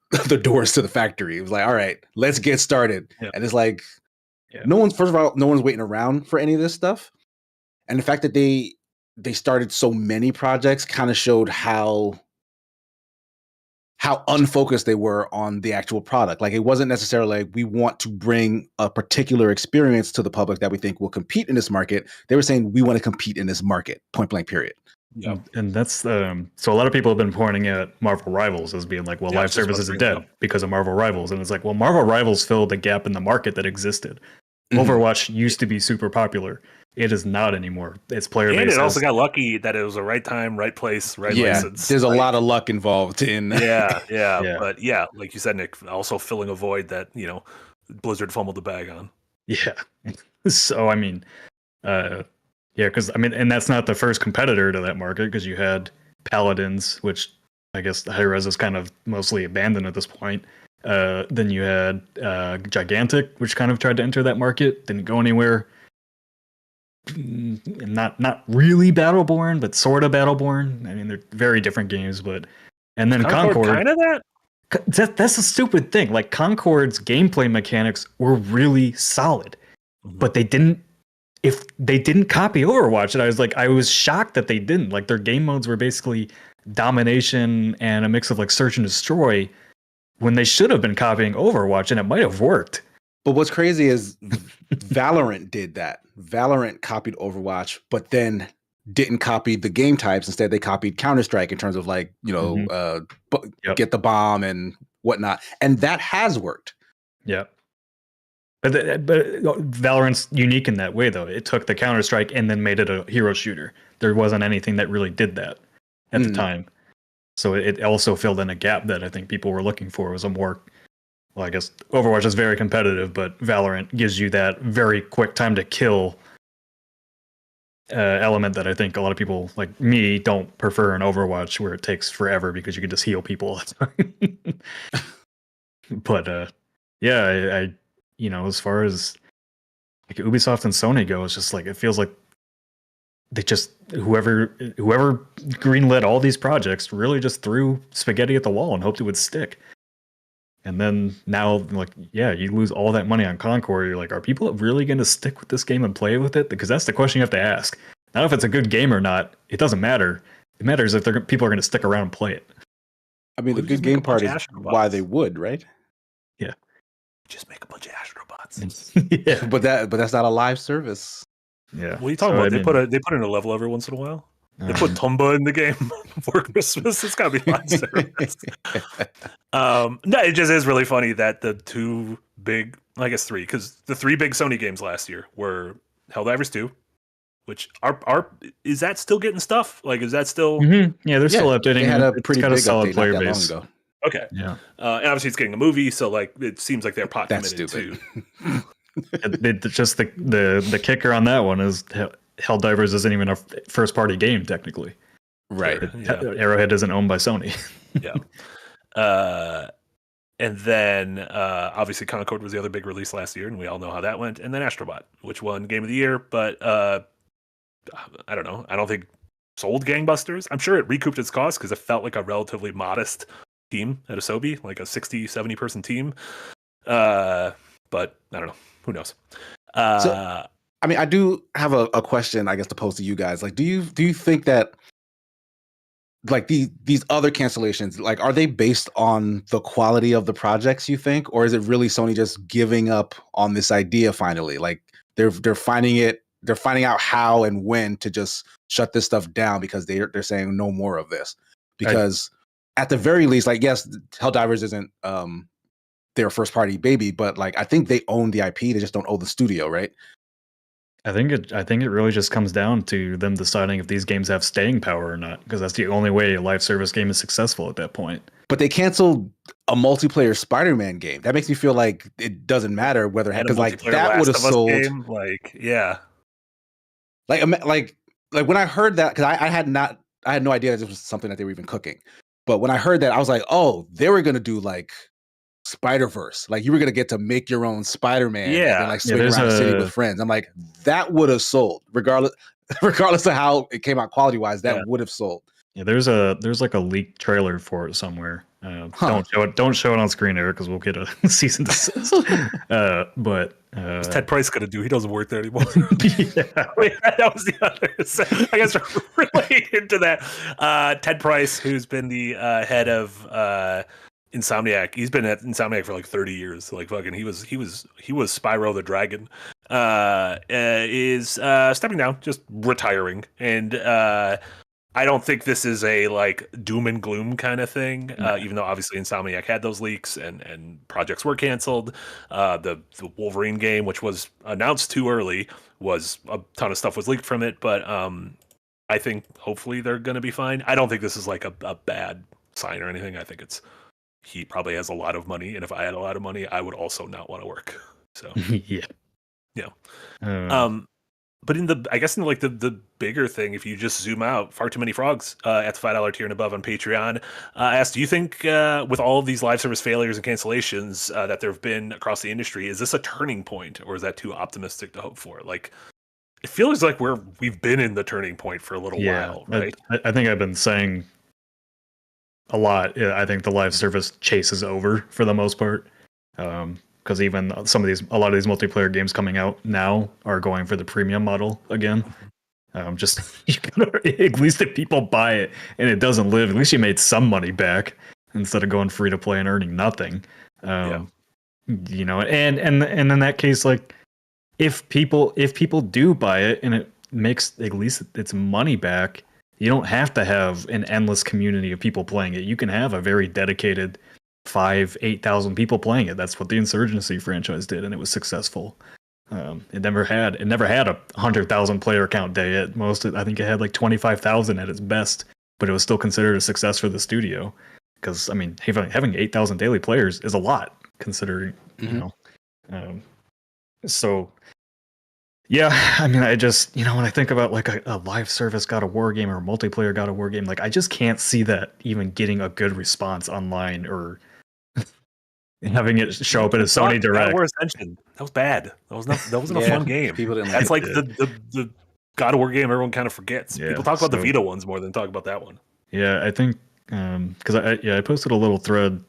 doors to the factory. It was like, all right, let's get started. Yeah. And it's like, no one's waiting around for any of this stuff. And the fact that they started so many projects kind of showed how unfocused they were on the actual product. Like, it wasn't necessarily like, we want to bring a particular experience to the public that we think will compete in this market. They were saying, we want to compete in this market, point blank, period. Yeah. And that's so a lot of people have been pointing at Marvel Rivals as being like, well, live services are dead because of Marvel Rivals. And it's like, well, Marvel Rivals filled a gap in the market that existed. Overwatch used to be super popular. It is not anymore. It's player based. And it also got lucky that it was the right time, right place, right license. There's a lot of luck involved in. Yeah. But like you said, Nick, also filling a void that Blizzard fumbled the bag on. Yeah. So I mean, because and that's not the first competitor to that market, because you had Paladins, which I guess Hi-Rez is kind of mostly abandoned at this point. Then you had Gigantic, which kind of tried to enter that market, didn't go anywhere. Not really Battleborn, but sort of Battleborn. I mean, they're very different games, and then Concord kind of that. That's a stupid thing. Like, Concord's gameplay mechanics were really solid, but they didn't copy Overwatch. And I was shocked that they didn't. Like, their game modes were basically domination and a mix of like search and destroy, when they should have been copying Overwatch, and it might have worked. But what's crazy is Valorant did that. Valorant copied Overwatch, but then didn't copy the game types. Instead, they copied Counter-Strike in terms of like, get the bomb and whatnot. And that has worked. Yeah. But Valorant's unique in that way, though. It took the Counter-Strike and then made it a hero shooter. There wasn't anything that really did that at the time. So it also filled in a gap that I think people were looking for. Was a more, I guess Overwatch is very competitive, but Valorant gives you that very quick time to kill element that I think a lot of people like me don't prefer in Overwatch, where it takes forever because you can just heal people all the time. But yeah, I as far as like Ubisoft and Sony go, it's just like it feels like they just whoever greenlit all these projects really just threw spaghetti at the wall and hoped it would stick. And then now, like, yeah, you lose all that money on Concord. You're like, are people really going to stick with this game and play with it? Because that's the question you have to ask. Not if it's a good game or not. It doesn't matter. It matters if people are going to stick around and play it. I mean, the good game part is why they would, right? Yeah. Just make a bunch of astrobots. Yeah. But that's not a live service. Yeah. What are you talking about? They put in a level every once in a while. They put Tomba in the game for Christmas. It's got to be live service. No, it just is really funny that the two big, I guess three, because the three big Sony games last year were Helldivers 2, which is that still getting stuff? Like, is that still? Mm-hmm. Yeah, they're still updating. They had a pretty big solid update player not that base. long ago. Okay. Yeah. And obviously it's getting a movie, so like it seems like they're pot That's committed stupid. too. Just the kicker on that one is Helldivers isn't even a first party game technically. Right. Yeah. Arrowhead isn't owned by Sony. Yeah. And then obviously Concord was the other big release last year, and we all know how that went. And then Astrobot, which won Game of the Year, but I don't know. I don't think sold gangbusters. I'm sure it recouped its cost because it felt like a relatively modest team at Asobi, like a 60, 70 person team. But I don't know. Who knows? I mean, I do have a question, I guess, to pose to you guys. Like, do you think that like these other cancellations, like, are they based on the quality of the projects, you think, or is it really Sony just giving up on this idea finally? Like they're finding out how and when to just shut this stuff down because they're saying no more of this. Because at the very least, like, yes, Helldivers isn't their first party baby, but like I think they own the IP, they just don't own the studio, right? I think it really just comes down to them deciding if these games have staying power or not, because that's the only way a live service game is successful at that point. But they canceled a multiplayer Spider-Man game. That makes me feel like it doesn't matter whether, because like that would have sold. Game, like, yeah, like when I heard that, because I had no idea that this was something that they were even cooking. But when I heard that, I was like, oh, they were gonna do like Spider-Verse, like you were gonna get to make your own Spider-Man, and like swing around the city with friends. I'm like, that would have sold, regardless of how it came out quality wise. That would have sold. Yeah, there's like a leaked trailer for it somewhere. Don't show it on screen, Eric, because we'll get a cease and desist. But what's Ted Price gonna do? He doesn't work there anymore. Yeah. Wait, that was the other. I guess related to that, Ted Price, who's been the head of Insomniac. He's been at Insomniac for like 30 years. Like fucking, he was Spyro the Dragon. Is stepping down, just retiring, and I don't think this is a like doom and gloom kind of thing. Even though obviously Insomniac had those leaks and projects were canceled. The Wolverine game, which was announced too early, was a ton of stuff was leaked from it. But I think hopefully they're going to be fine. I don't think this is like a bad sign or anything. I think he probably has a lot of money, and if I had a lot of money, I would also not want to work. So yeah. But I guess in like the bigger thing, if you just zoom out, Far Too Many Frogs at the $5 tier and above on Patreon asked, do you think with all of these live service failures and cancellations that there have been across the industry, is this a turning point, or is that too optimistic to hope for? Like, it feels like we've been in the turning point for a little while, right? I think I've been saying a lot. I think the live service chase is over for the most part. Because even a lot of these multiplayer games coming out now are going for the premium model again. Just at least if people buy it and it doesn't live, at least you made some money back instead of going free to play and earning nothing. And in that case, like if people do buy it and it makes at least its money back, you don't have to have an endless community of people playing it. You can have a very dedicated 8,000 people playing it. That's what the Insurgency franchise did, and it was successful. It never had a 100,000 player count day. At most, I think it had like 25,000 at its best, but it was still considered a success for the studio. Because I mean, having 8,000 daily players is a lot, considering So yeah, I mean, I just when I think about like a live service God of War game or a multiplayer God of War game, like I just can't see that even getting a good response online or having it show up in a Sony Direct. God of War Ascension. That was bad. That wasn't a Yeah, fun game. people didn't That's like like the God of War game everyone kind of forgets. Yeah, People talk about the so- Vita ones more than talk about that one. Yeah, I think because I posted a little thread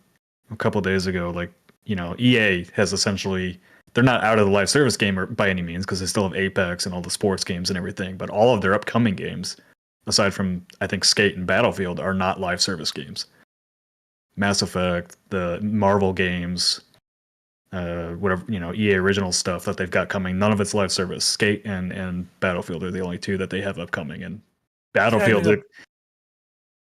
a couple days ago. Like, you know, EA has essentially, they're not out of the live service game by any means, because they still have Apex and all the sports games and everything. But all of their upcoming games, aside from I think Skate and Battlefield, are not live service games. Mass Effect, the Marvel games, whatever, you know, EA original stuff that they've got coming, none of it's live service. Skate and Battlefield are the only two that they have upcoming. And Battlefield, Did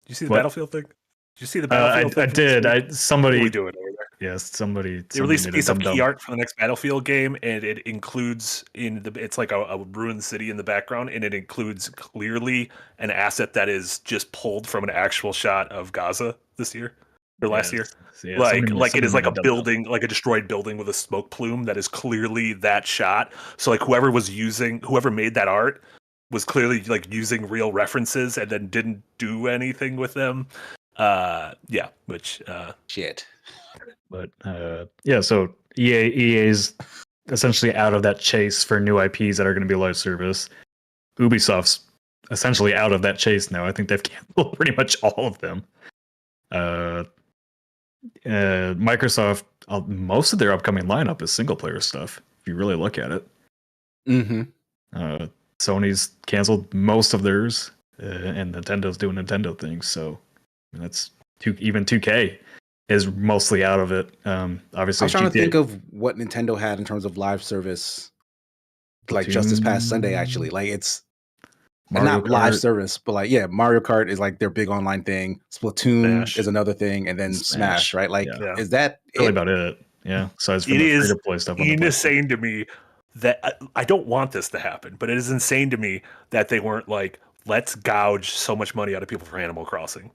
you see the What? Battlefield thing? Did you see the Battlefield I thing? did. What are Somebody, we doing over there? yes, somebody. They released a made piece of dumb-dumb. key art for the next Battlefield game, and it includes it's like a ruined city in the background, and it includes clearly an asset that is just pulled from an actual shot of Gaza this year or last year. Yeah, Like it is like a somebody made dumb-dumb. building, like a destroyed building with a smoke plume that is clearly that shot. So like whoever made that art was clearly like using real references and then didn't do anything with them. Shit. But yeah, so EA's essentially out of that chase for new IPs that are going to be live service. Ubisoft's essentially out of that chase now. I think they've canceled pretty much all of them. Microsoft, most of their upcoming lineup is single player stuff, if you really look at it. Mm-hmm. Sony's canceled most of theirs, and Nintendo's doing Nintendo things. So that's even 2K is mostly out of it. Obviously, I was trying to GTA think of what Nintendo had in terms of live service, like just this past Sunday. Actually, like it's Mario not live Kart. service, but like Mario Kart is like their big online thing. Splatoon Smash. is another thing, and then Smash, right? Like, Yeah. is that really it? about it. Yeah, besides from It the is free-to-play stuff on the PlayStation. insane to me that I don't want this to happen, but it is insane to me that they weren't like, let's gouge so much money out of people for Animal Crossing.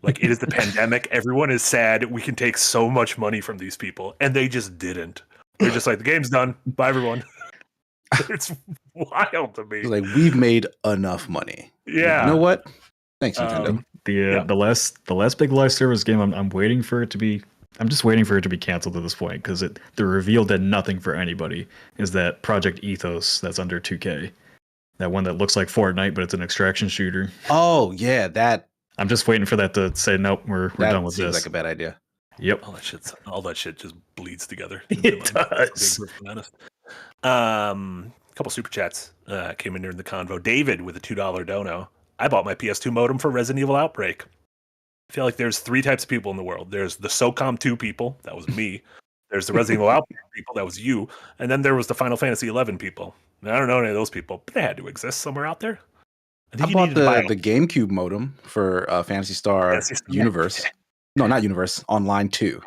Like, it is the pandemic. Everyone is sad. We can take so much money from these people. And they just didn't. They're just like, the game's done. Bye, everyone. It's wild to me. It's like we've made enough money. Yeah. You know what? Thanks, Nintendo. The last big live service game, I'm waiting for it to be. I'm just waiting for it to be canceled at this point, because the reveal did nothing for anybody. Is that Project Ethos that's under 2K? That one that looks like Fortnite, but it's an extraction shooter. Oh yeah, that I'm just waiting for that to say nope. We're done with seems this. like a bad idea. Yep. All that shit just bleeds together. It does. Couple super chats came in during the convo. David with a $2 dono. I bought my PS2 modem for Resident Evil Outbreak. I feel like there's three types of people in the world. There's the SOCOM 2 people. That was me. There's the Resident Evil Outbreak people. That was you. And then there was the Final Fantasy 11 people. And I don't know any of those people, but they had to exist somewhere out there. I bought the GameCube modem for Phantasy Star Phantasy Star. Universe. No, not Universe. Online 2.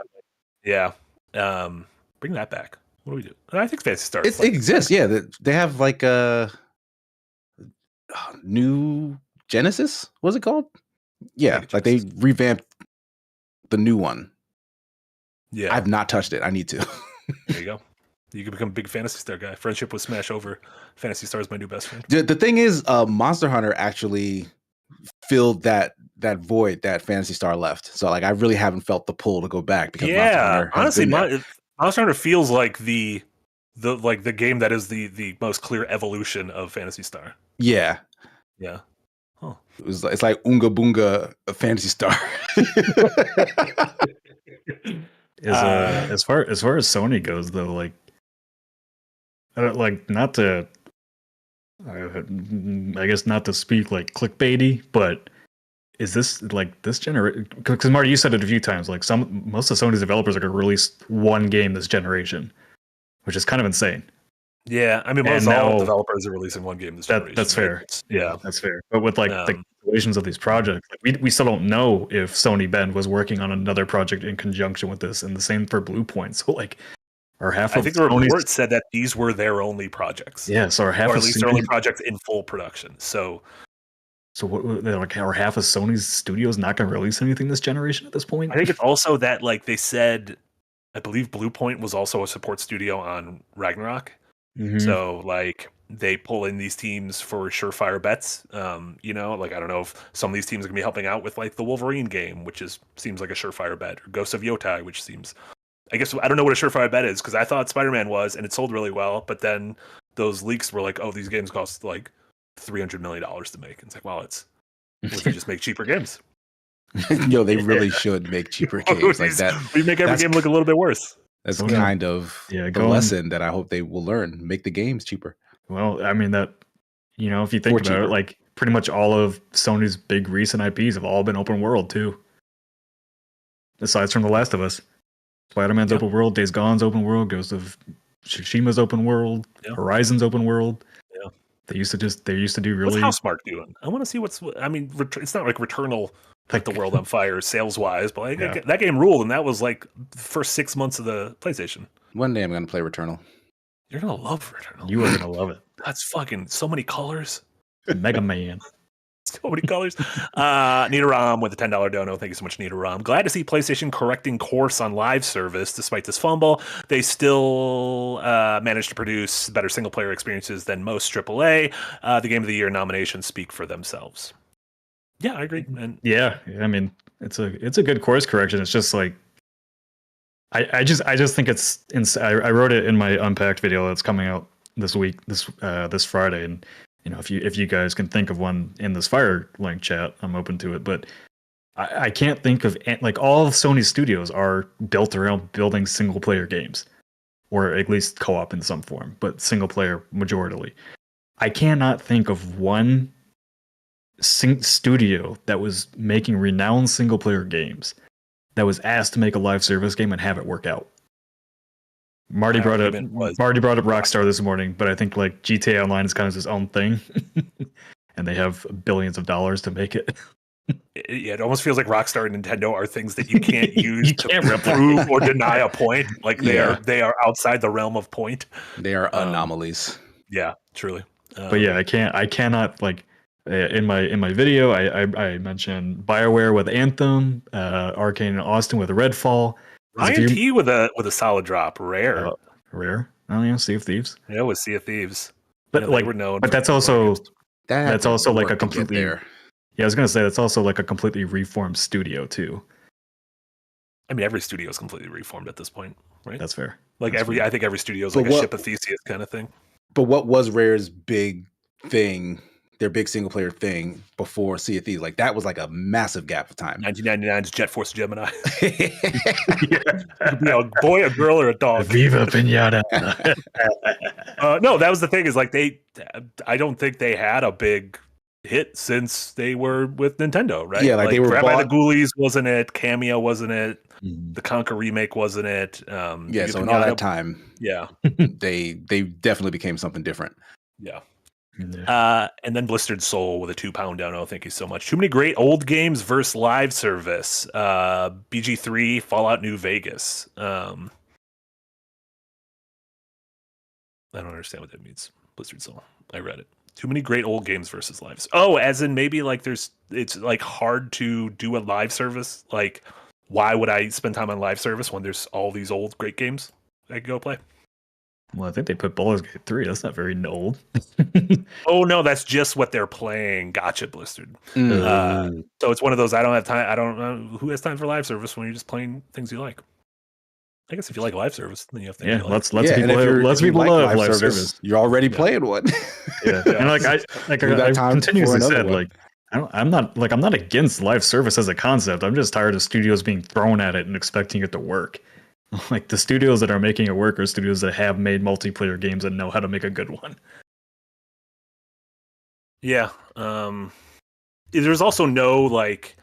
Yeah. Bring that back. What do we do? I think Phantasy Star. It exists. Yeah, they have like a new Genesis. What's it called? Yeah, like they revamped the new one. Yeah. I've not touched it. I need to. There you go. You can become a big Phantasy Star guy. Friendship with Smash over. Phantasy Star is my new best friend. The thing is, Monster Hunter actually filled that void that Phantasy Star left. So like, I really haven't felt the pull to go back because Monster Hunter has honestly, been there. Monster Hunter feels like the game that is the most clear evolution of Phantasy Star. Yeah, Yeah. Huh. it's like Unga Boonga Phantasy Star. As far as Sony goes, though, like not to, I guess not to speak like clickbaity, but is this like this generation? Because Marty, you said it a few times. Like most of Sony's developers are going to release one game this generation, which is kind of insane. Yeah, I mean, most And all now- developers are releasing one game this generation. That's fair. Yeah. That's fair. But with like the Um, cancellations of these projects, like, we still don't know if Sony Bend was working on another project in conjunction with this, and the same for Bluepoint. So like, are half I of think the Sony's report said that these were their only projects. yeah, so are half Or of at least their only Sony's, projects in full production. So so what, like, are half of Sony's studios not going to release anything this generation at this point? I think it's also that, like they said, I believe Bluepoint was also a support studio on Ragnarok. Mhm. So like they pull in these teams for surefire bets. Like I don't know if some of these teams are gonna be helping out with like the Wolverine game, which seems like a surefire bet, or Ghost of Yotai, which seems I guess I don't know what a surefire bet is because I thought Spider-Man was, and it sold really well. But then those leaks were like, oh, these games cost like $300 million to make. And it's like, well, what if you just make cheaper games? They really should make cheaper games like that. We make every game look a little bit worse. That's kind of the lesson that I hope they will learn. Make the games cheaper. Well, I mean that, if you think about it, like pretty much all of Sony's big recent IPs have all been open world too. Aside from The Last of Us, Spider-Man's open world, Days Gone's open world, Ghost of Tsushima's open world, Horizon's open world. Yeah, they used to do really. What's Housemarque doing? I want to see it's not like Returnal. Like the world on fire sales wise, but that game ruled, and that was like the first 6 months of the PlayStation. One day I'm gonna play Returnal. You're gonna love Returnal. You are gonna love it. That's fucking so many colors. Mega Man. So many colors. Nita Ram with a $10 dono. Thank you so much, Nita Ram. Glad to see PlayStation correcting course on live service despite this fumble. They still managed to produce better single player experiences than most AAA. The Game of the Year nominations speak for themselves. Yeah, I agree. And yeah, I mean, it's a good course correction. It's just like I just think it's I wrote it in my Unpacked video that's coming out this week, this Friday, and if you guys can think of one in this Firelink chat, I'm open to it. But I can't think of, like, all of Sony's studios are built around building single player games, or at least co-op in some form, but single player majority. I cannot think of one studio that was making renowned single player games that was asked to make a live service game and have it work out. Marty brought up Rockstar this morning, but I think like GTA Online is kind of its own thing, and they have billions of dollars to make it. It almost feels like Rockstar and Nintendo are things that you can't use to prove or deny a point. Like they are outside the realm of point. They are anomalies. Yeah, truly. But yeah, I cannot like. In my video, I mentioned BioWare with Anthem, Arcane and Austin with Redfall. Ryan T with a solid drop, rare. Rare. Oh yeah, Sea of Thieves. Yeah, with Sea of Thieves. But like, but that's also like a completely. Yeah, I was gonna say that's also like a completely reformed studio too. I mean, every studio is completely reformed at this point, right? That's fair. Like I think every studio is like a ship of Theseus kind of thing. But what was Rare's big thing? Their big single player thing before Sea of Thieves, like that was like a massive gap of time. 1999's Jet Force Gemini. Be a boy, a girl, or a dog. Viva Pinata. No, that was the thing. Is like I don't think they had a big hit since they were with Nintendo, right? Yeah, like they were Grab by the Ghoulies, wasn't it? Cameo, wasn't it? The Conquer remake, wasn't it? Yeah, so in all that time, they definitely became something different. Yeah. And then Blistered Soul with a £2 dono. Thank you so much. Too many great old games versus live service. BG3, Fallout New Vegas. I don't understand what that means. Blistered Soul. I read it. Too many great old games versus lives. Oh, as in maybe like it's like hard to do a live service. Like, why would I spend time on live service when there's all these old great games I could go play? Well, I think they put Baldur's Gate 3. That's not very old. Oh, no, that's just what they're playing. Gotcha, Blistered. So it's one of those, I don't have time. I don't know who has time for live service when you're just playing things you like. I guess if you like live service, then you have things you like. Lots of people love live service. You're already playing one. And I continuously said, like, I'm not against live service as a concept. I'm just tired of studios being thrown at it and expecting it to work. Like the studios that are making it work are studios that have made multiplayer games and know how to make a good one. Yeah. There's also no like,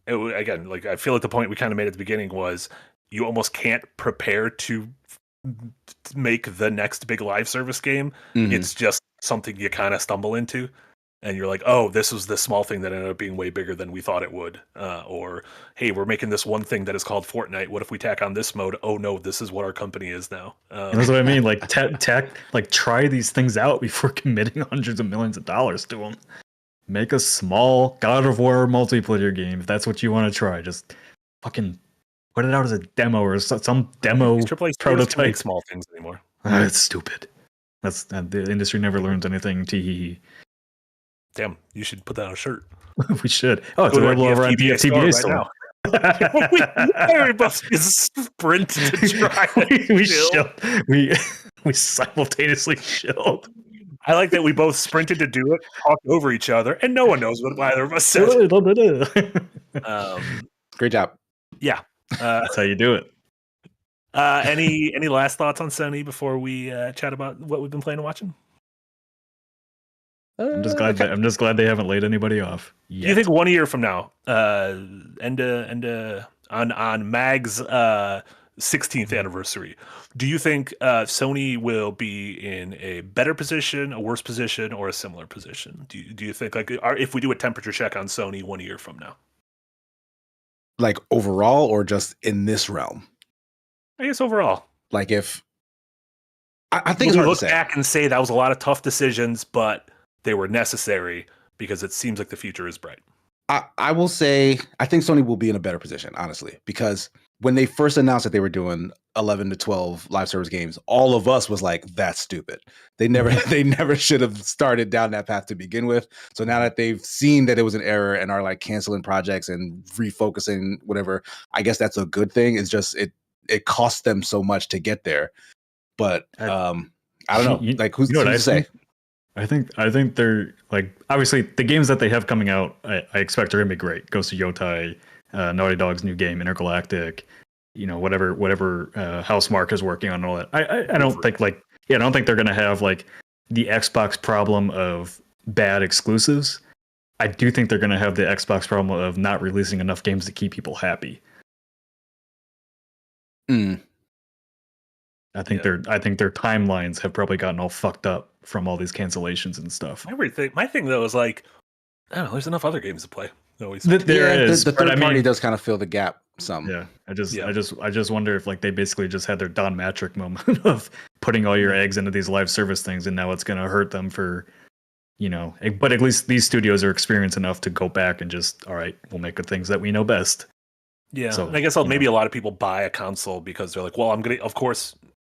again, like I feel like the point we kind of made at the beginning was you almost can't prepare to make the next big live service game. It's just something you kind of stumble into. And you're like, oh, this was the small thing that ended up being way bigger than we thought it would. Or, hey, we're making this one thing that is called Fortnite. What if we tack on this mode? Oh, no, this is what our company is now. That's what I mean. Like, try these things out before committing hundreds of millions of dollars to them. Make a small God of War multiplayer game. If that's what you want to try, just fucking put it out as a demo or some demo prototype. Make small things anymore. It's stupid. That's the industry never learns anything. Tee. Damn, you should put that on a shirt. We should. Oh, it's available over on the TBA store. we both sprint to try. We simultaneously chilled. I like that we both sprinted to do it, talked over each other, and no one knows what either of us said. Great job. Yeah, That's how you do it. any last thoughts on Sony before we chat about what we've been playing and watching? I'm just glad they haven't laid anybody off. Yet. Do you think 1 year from now, on Mag's 16th anniversary, do you think Sony will be in a better position, a worse position, or a similar position? Do you think if we do a temperature check on Sony 1 year from now? Like overall, or just in this realm? I guess overall. Like if I think we it's hard look to say. back and say that was a lot of tough decisions, but they were necessary because it seems like the future is bright. I will say I think Sony will be in a better position, honestly, because when they first announced that they were doing 11 to 12 live service games, all of us was like, that's stupid. They never should have started down that path to begin with. So now that they've seen that it was an error and are like canceling projects and refocusing whatever, I guess that's a good thing. It's just it costs them so much to get there. But I don't know. Like who's to say? I think they're like, obviously the games that they have coming out, I expect are gonna be great. Ghost of Yotai, Naughty Dog's new game, Intergalactic, whatever Housemarque is working on, and all that. I don't think I don't think they're gonna have like the Xbox problem of bad exclusives. I do think they're gonna have the Xbox problem of not releasing enough games to keep people happy. I think their timelines have probably gotten all fucked up from all these cancellations and stuff. My thing though is like, I don't know, there's enough other games to play. Always. The third party does kind of fill the gap some. Yeah, I just wonder if like they basically just had their Don Matrick moment of putting all your eggs into these live service things, and now it's going to hurt them for, but at least these studios are experienced enough to go back and just, all right, we'll make the things that we know best. Yeah, so, I guess maybe a lot of people buy a console because they're like, well, I'm going to, of course,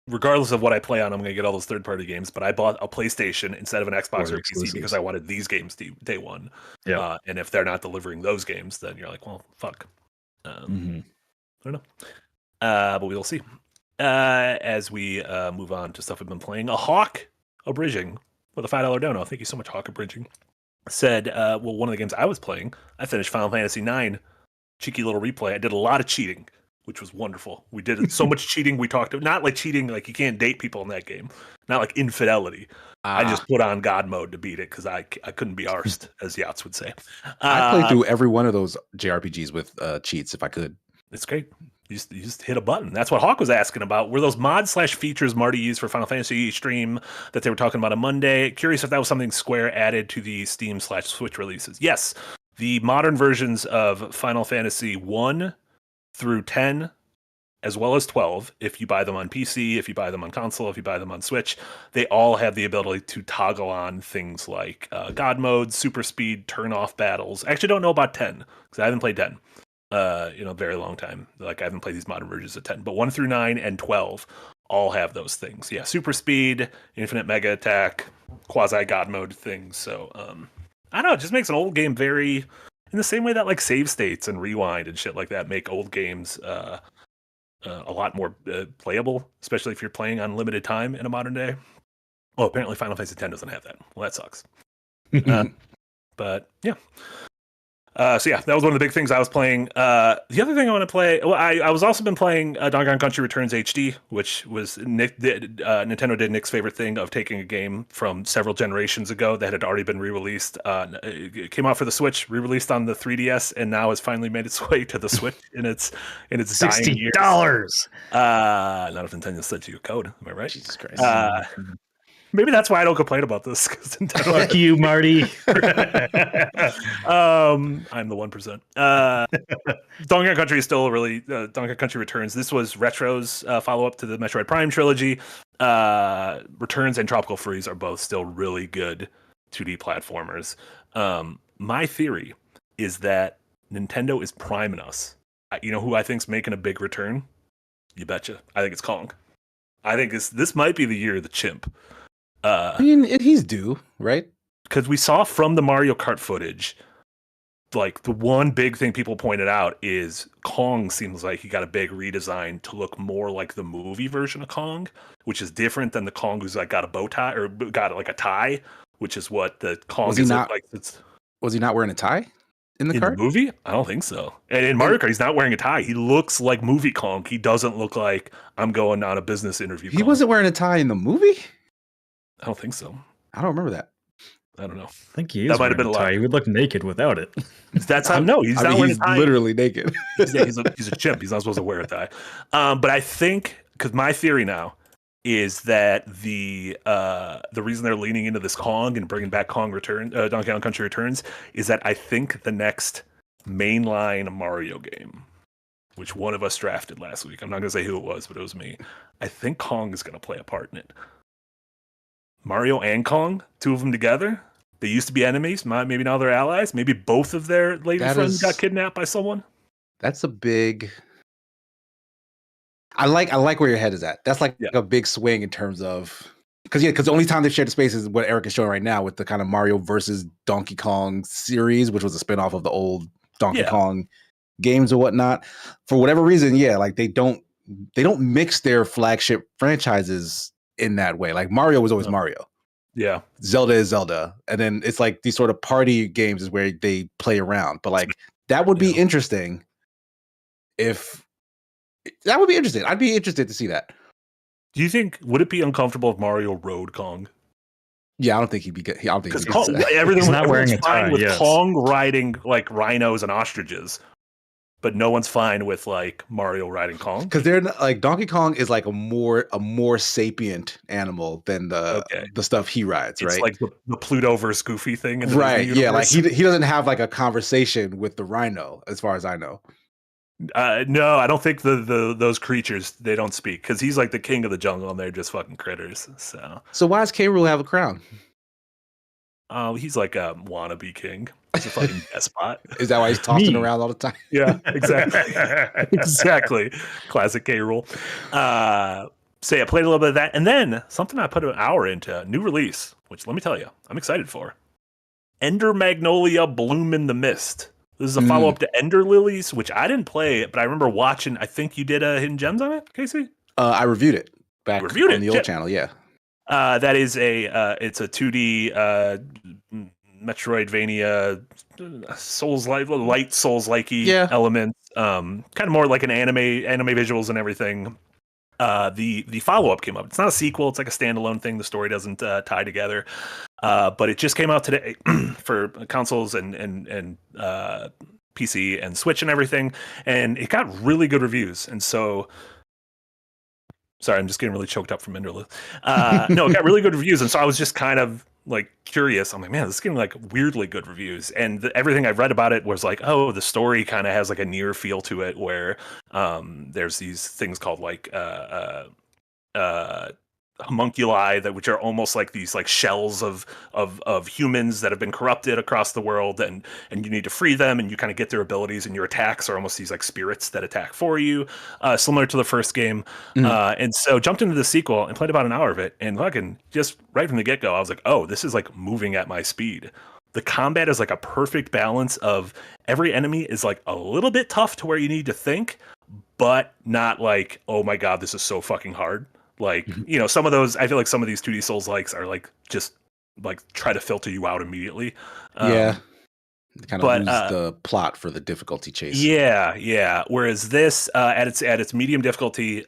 regardless of what I play on, I'm going to get all those third-party games. But I bought a PlayStation instead of an Xbox or a PC because I wanted these games day one. Yeah. And if they're not delivering those games, then you're like, well, fuck. I don't know. But we'll see. As we move on to stuff we've been playing. A Hawk Abridging with a $5 dono. Thank you so much, Hawk Abridging. Said, well, one of the games I was playing, I finished Final Fantasy IX. Cheeky little replay. I did a lot of cheating, which was wonderful. We did so much cheating. We talked not like cheating, like you can't date people in that game, not like infidelity. I just put on God mode to beat it because I couldn't be arsed, as Yachts would say. I played through every one of those JRPGs with cheats if I could. It's great. You just hit a button. That's what Hawk was asking about. Were those mods/features Marty used for Final Fantasy stream that they were talking about on Monday? Curious if that was something Square added to the Steam/Switch releases. Yes. The modern versions of Final Fantasy 1 through 10, as well as 12, if you buy them on PC, if you buy them on console, if you buy them on Switch, they all have the ability to toggle on things like God mode, super speed, turn off battles. I actually don't know about 10, because I haven't played 10 in a very long time. Like, I haven't played these modern versions of 10, but 1 through 9 and 12 all have those things. Yeah, super speed, infinite mega attack, quasi God mode things. So, I don't know, it just makes an old game very, in the same way that like save states and rewind and shit like that make old games a lot more playable, especially if you're playing on limited time in a modern day. Oh, apparently Final Fantasy X doesn't have that. Well, that sucks. But yeah. So yeah, that was one of the big things I was playing. The other thing I want to play, well, I was also been playing Donkey Kong Country Returns HD, which was Nintendo did Nick's favorite thing of taking a game from several generations ago that had already been re-released. It came out for the Switch, re-released on the 3DS, and now has finally made its way to the Switch in its dying years. $60. Not if Nintendo sent you a code. Am I right? Jesus Christ. Maybe that's why I don't complain about this. Fuck you, Marty. I'm the 1%. Donkey Kong Country is still really Donkey Kong Country Returns. This was Retro's follow-up to the Metroid Prime trilogy. Returns and Tropical Freeze are both still really good 2D platformers. My theory is that Nintendo is priming us. You know who I think's making a big return? You betcha. I think it's Kong. I think this might be the year of the chimp. I mean, he's due, right? Because we saw from the Mario Kart footage like the one big thing people pointed out is Kong seems like he got a big redesign to look more like the movie version of Kong, which is different than the Kong who's like got a bow tie or got like a tie, which is what the Kong is like. Was he not wearing a tie in the cart? Movie? I don't think so. And in Mario Kart, he's not wearing a tie. He looks like movie Kong. He doesn't look like I'm going on a business interview. He wasn't wearing a tie in the movie? I don't think so. I don't remember that. I don't know. I think he is. That might have been a tie. He would look naked without it. That's how. No, he's not wearing a tie. He's literally naked. He's a chimp. He's not supposed to wear a tie. But I think because my theory now is that the reason they're leaning into this Kong and bringing back Donkey Kong Country Returns is that I think the next mainline Mario game, which one of us drafted last week, I'm not going to say who it was, but it was me. I think Kong is going to play a part in it. Mario and Kong, two of them together. They used to be enemies. Maybe now they're allies. Maybe both of their lady friends got kidnapped by someone. That's a big. I like where your head is at. That's like a big swing in terms of because the only time they've shared the space is what Eric is showing right now with the kind of Mario versus Donkey Kong series, which was a spinoff of the old Donkey Kong games or whatnot. For whatever reason, like they don't mix their flagship franchises in that way. Like Mario was always Mario. Yeah. Zelda is Zelda. And then it's like these sort of party games is where they play around. But like that would be interesting if that would be interesting. I'd be interested to see that. Do you think would it be uncomfortable if Mario rode Kong? Yeah, I don't think he'd be good. I don't think everything's not wearing a tie with Kong riding like rhinos and ostriches. But no one's fine with like Mario riding Kong because they're like Donkey Kong is like a more sapient animal than the stuff he rides. It's right, like the Pluto versus Goofy thing, right? Yeah, like he doesn't have like a conversation with the rhino, as far as I know. No, I don't think those creatures they don't speak because he's like the king of the jungle and they're just fucking critters. So why does K. Rool have a crown? Oh, he's like a wannabe king. He's a fucking despot. Is that why he's tossing around all the time? Yeah, exactly. Exactly. Classic K. Rool. So yeah, played a little bit of that. And then something I put an hour into, new release, which let me tell you, I'm excited for. Ender Magnolia Bloom in the Mist. This is a follow-up to Ender Lilies, which I didn't play, but I remember watching, I think you did Hidden Gems on it, Casey? I reviewed it back on the old channel, yeah. That is it's a 2D Metroidvania light Souls-likey elements. Kind of more like an anime visuals and everything. The follow-up came up. It's not a sequel, it's like a standalone thing. The story doesn't tie together. But it just came out today for consoles and PC and Switch and everything. And it got really good reviews. And so sorry, I'm just getting really choked up from Enderlith. No, it got really good reviews, and so I was just kind of like curious. I'm like, man, this is getting like weirdly good reviews, and everything I've read about it was like, oh, the story kind of has like a near feel to it, where there's these things called like homunculi which are almost like these like shells of humans that have been corrupted across the world, and you need to free them, and you kind of get their abilities, and your attacks are almost these like spirits that attack for you, similar to the first game. And so jumped into the sequel and played about an hour of it, and fucking just right from the get-go I was like, oh, this is like moving at my speed. The combat is like a perfect balance of every enemy is like a little bit tough to where you need to think, but not like, oh my god, this is so fucking hard. Like, you know, some of those, I feel like some of these 2D Souls likes are like just like try to filter you out immediately. Kind of lose the plot for the difficulty chase. Yeah. Whereas this, at its medium difficulty,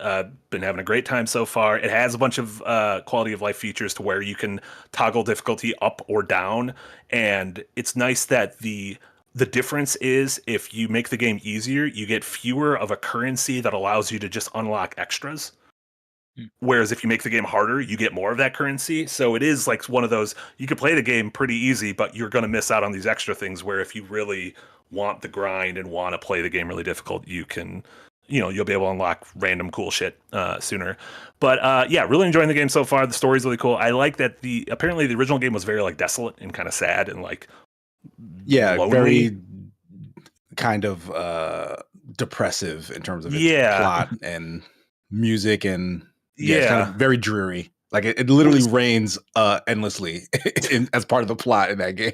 been having a great time so far. It has a bunch of quality of life features to where you can toggle difficulty up or down, and it's nice that the difference is if you make the game easier, you get fewer of a currency that allows you to just unlock extras. Whereas if you make the game harder, you get more of that currency. So it is like one of those, you could play the game pretty easy, but you're going to miss out on these extra things where if you really want the grind and want to play the game really difficult, you can, you know, you'll be able to unlock random cool shit sooner. But yeah, really enjoying the game so far. The story's really cool. I like that apparently the original game was very like desolate and kind of sad and like lonely. Very kind of depressive in terms of its plot and music and it's kind of very dreary. Like it literally rains endlessly as part of the plot in that game.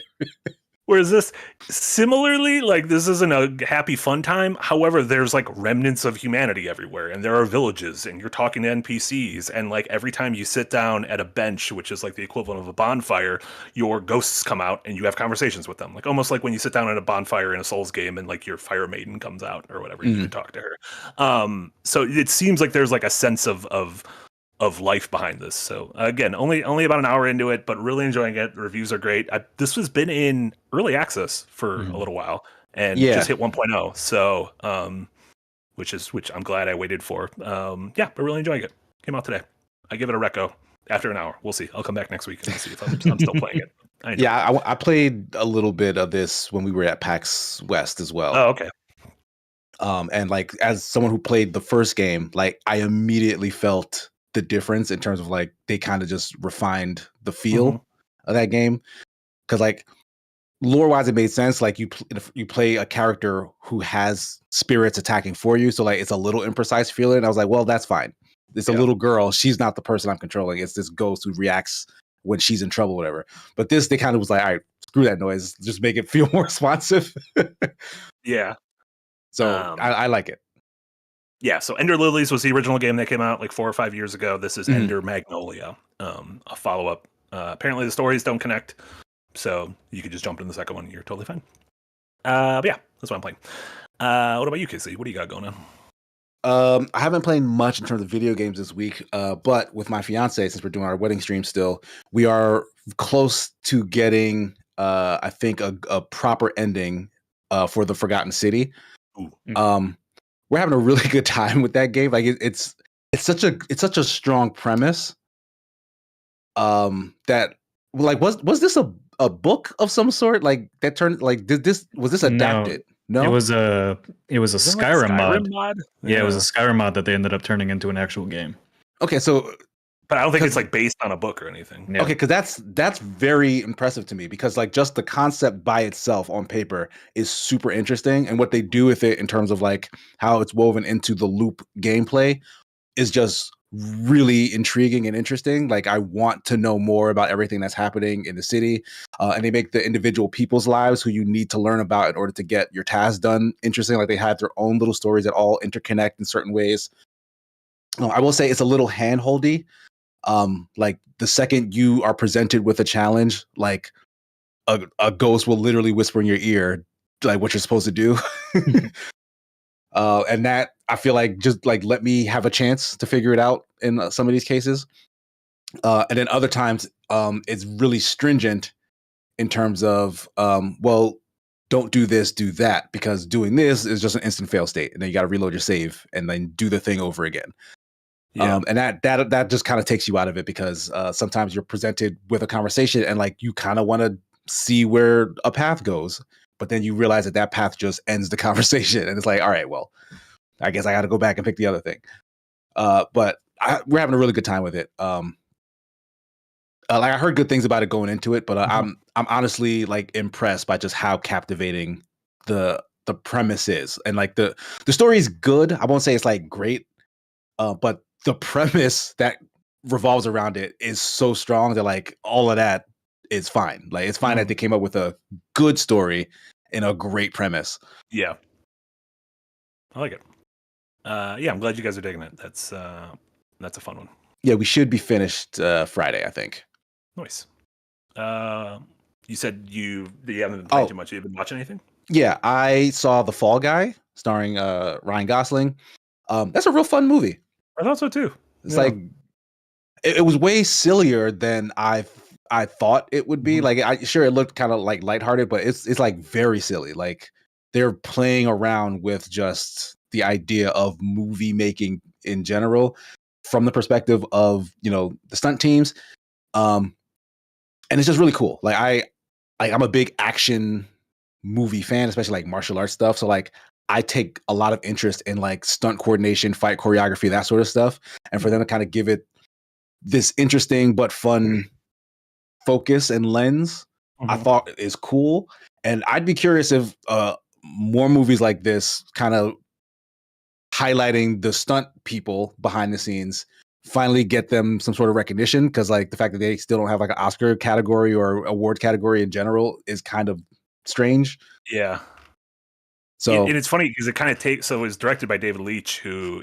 Whereas this, similarly, like this isn't a happy fun time. However, there's like remnants of humanity everywhere, and there are villages, and you're talking to NPCs, and like every time you sit down at a bench, which is like the equivalent of a bonfire, your ghosts come out and you have conversations with them, like almost like when you sit down at a bonfire in a Souls game, and like your fire maiden comes out or whatever, you can talk to her. So it seems like there's like a sense of life behind this. So again, only about an hour into it, but really enjoying it. The reviews are great. This has been in early access for a little while and just hit 1.0. So which I'm glad I waited for. But really enjoying it. Came out today. I give it a reco after an hour. We'll see. I'll come back next week and see if I'm still playing it. I played a little bit of this when we were at PAX West as well. Oh, okay. And like as someone who played the first game, like I immediately felt the difference in terms of like they kind of just refined the feel of that game, because like lore wise it made sense. Like you play a character who has spirits attacking for you, so like it's a little imprecise feeling. I was like, well, that's fine. It's a little girl, she's not the person I'm controlling, it's this ghost who reacts when she's in trouble, whatever. But this, they kind of was like, all right, screw that noise, just make it feel more responsive. So I like it. Yeah, so Ender Lilies was the original game that came out like 4 or 5 years ago. This is Ender Magnolia, a follow-up. Apparently the stories don't connect, so you could just jump in the second one. You're totally fine. But yeah, that's what I'm playing. What about you, Casey? What do you got going on? I haven't played much in terms of video games this week, but with my fiance, since we're doing our wedding stream still, we are close to getting, I think, a proper ending for the Forgotten City. We're having a really good time with that game. Like it's such a strong premise. That like was this a book of some sort? Like that turned like was this adapted? No, it was a Skyrim mod. Yeah, it was a Skyrim mod that they ended up turning into an actual game. Okay, so but I don't think it's like based on a book or anything. Yeah. Okay, because that's very impressive to me, because like just the concept by itself on paper is super interesting, and what they do with it in terms of like how it's woven into the loop gameplay is just really intriguing and interesting. Like I want to know more about everything that's happening in the city, and they make the individual people's lives who you need to learn about in order to get your tasks done interesting. Like they have their own little stories that all interconnect in certain ways. I will say it's a little handholdy. Like the second you are presented with a challenge, like a ghost will literally whisper in your ear like what you're supposed to do. And that, I feel like, just like let me have a chance to figure it out in some of these cases. And then other times it's really stringent in terms of well, don't do this, do that, because doing this is just an instant fail state, and then you got to reload your save and then do the thing over again. And that just kind of takes you out of it, because sometimes you're presented with a conversation and like you kind of want to see where a path goes, but then you realize that path just ends the conversation, and it's like, all right, well, I guess I got to go back and pick the other thing. But we're having a really good time with it. Like I heard good things about it going into it, but I'm honestly like impressed by just how captivating the premise is, and like the story is good. I won't say it's like great, but the premise that revolves around it is so strong that like all of that is fine. Like it's fine that they came up with a good story and a great premise. Yeah, I like it. I'm glad you guys are digging it. That's a fun one. Yeah, we should be finished Friday, I think. Nice. You said you haven't been playing too much. You've been watching anything? Yeah, I saw The Fall Guy starring Ryan Gosling. That's a real fun movie. I thought so too. It's like it was way sillier than I thought it would be. Like it looked kind of like lighthearted, but it's like very silly. Like they're playing around with just the idea of movie making in general from the perspective of, the stunt teams. And it's just really cool. Like I'm a big action movie fan, especially like martial arts stuff. So like I take a lot of interest in like stunt coordination, fight choreography, that sort of stuff. And for them to kind of give it this interesting but fun focus and lens, I thought is cool. And I'd be curious if more movies like this kind of highlighting the stunt people behind the scenes finally get them some sort of recognition, because like the fact that they still don't have like an Oscar category or award category in general is kind of strange. Yeah. So and it's funny because it kind of takes. So it was directed by David Leitch, who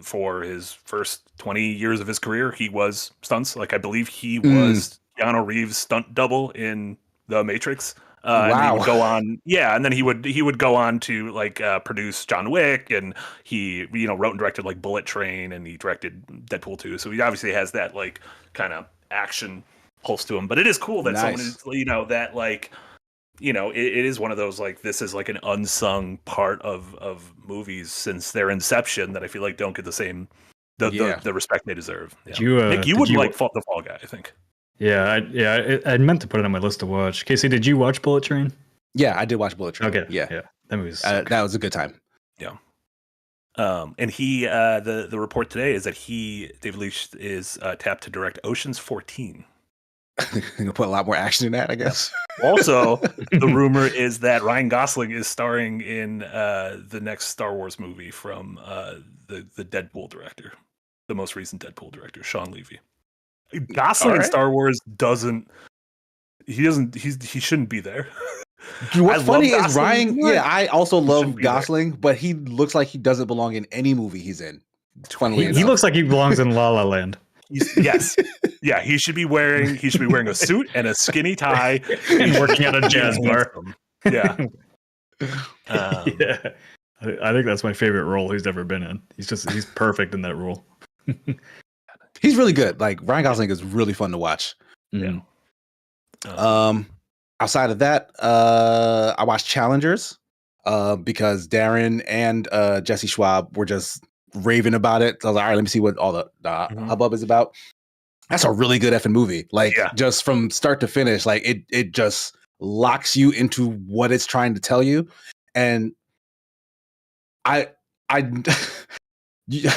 for his first 20 years of his career, he was stunts. Like I believe he was Keanu Reeves' stunt double in The Matrix. And then he would go on, and then he would go on to like produce John Wick, and he wrote and directed like Bullet Train, and he directed Deadpool 2. So he obviously has that like kind of action pulse to him. But it is cool that someone is that like. It is one of those like this is like an unsung part of movies since their inception that I feel like don't get the same the respect they deserve. Yeah. Nick, you would like the Fall Guy, I think. Yeah, I meant to put it on my list to watch. Casey, did you watch Bullet Train? Yeah, I did watch Bullet Train. Okay, yeah, that movie that was a good time. Yeah. And he the report today is that David Leitch is tapped to direct Ocean's 14. Put a lot more action in that, I guess. Also, the rumor is that Ryan Gosling is starring in the next Star Wars movie from the Deadpool director, the most recent Deadpool director, Sean Levy. Gosling in Star Wars he shouldn't be there. What's funny is Ryan. Yeah, I also love Gosling, but he looks like he doesn't belong in any movie he's in. He looks like he belongs in La La Land. Yes. Yeah, he should be wearing a suit and a skinny tie and working at a jazz bar. Yeah. I think that's my favorite role he's ever been in. He's perfect in that role. He's really good. Like Ryan Gosling is really fun to watch. Yeah. Outside of that, I watched Challengers because Darren and Jesse Schwab were just raving about it. So I was like, all right, let me see what all the hubbub is about. That's a really good effing movie. Like just from start to finish, like it just locks you into what it's trying to tell you. And you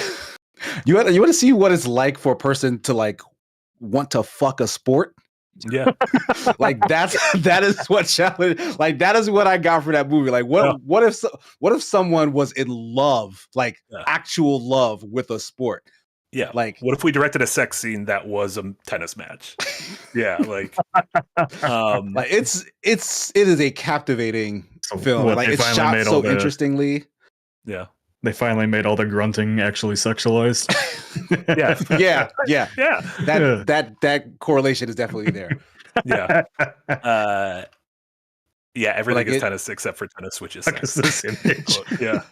want to see what it's like for a person to like want to fuck a sport. Yeah. Like that is what challenge, like that is what I got for that movie. Like what if someone was in love, like actual love with a sport? Yeah. Like what if we directed a sex scene that was a tennis match? Yeah, like like it is a captivating film. Like it's shot so interestingly. Yeah. They finally made all the grunting actually sexualized. Yeah. That correlation is definitely there. Yeah. Everything is tennis except for tennis switches. Yeah.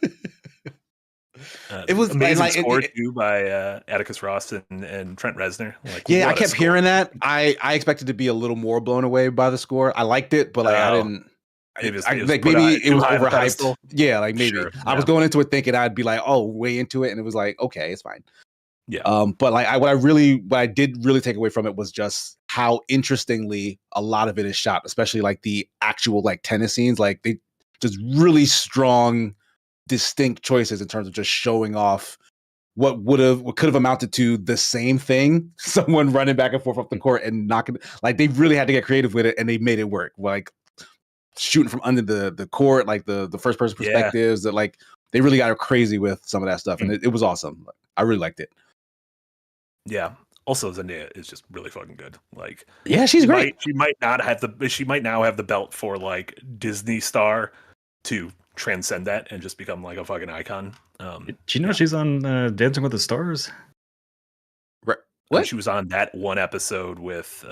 It was amazing score too by Atticus Ross and Trent Reznor. Like, I kept hearing that. I expected to be a little more blown away by the score. I liked it, but like I didn't. Maybe it was overhyped. Yeah, like maybe I was going into it thinking I'd be like, oh, way into it, and it was like, okay, it's fine. Yeah. But like what I did really take away from it was just how interestingly a lot of it is shot, especially like the actual like tennis scenes. Like they just really strong, distinct choices in terms of just showing off what could have amounted to the same thing. Someone running back and forth up the court and knocking. Like they really had to get creative with it, and they made it work. Like shooting from under the court, like the first person perspectives, that like they really got crazy with some of that stuff, and it was awesome. I really liked it. Yeah. Also, Zendaya is just really fucking good. Like, yeah, she's great. She might now have the belt for like Disney star to transcend that and just become like a fucking icon. Do you know she's on Dancing with the Stars? Right. What? She was on that one episode with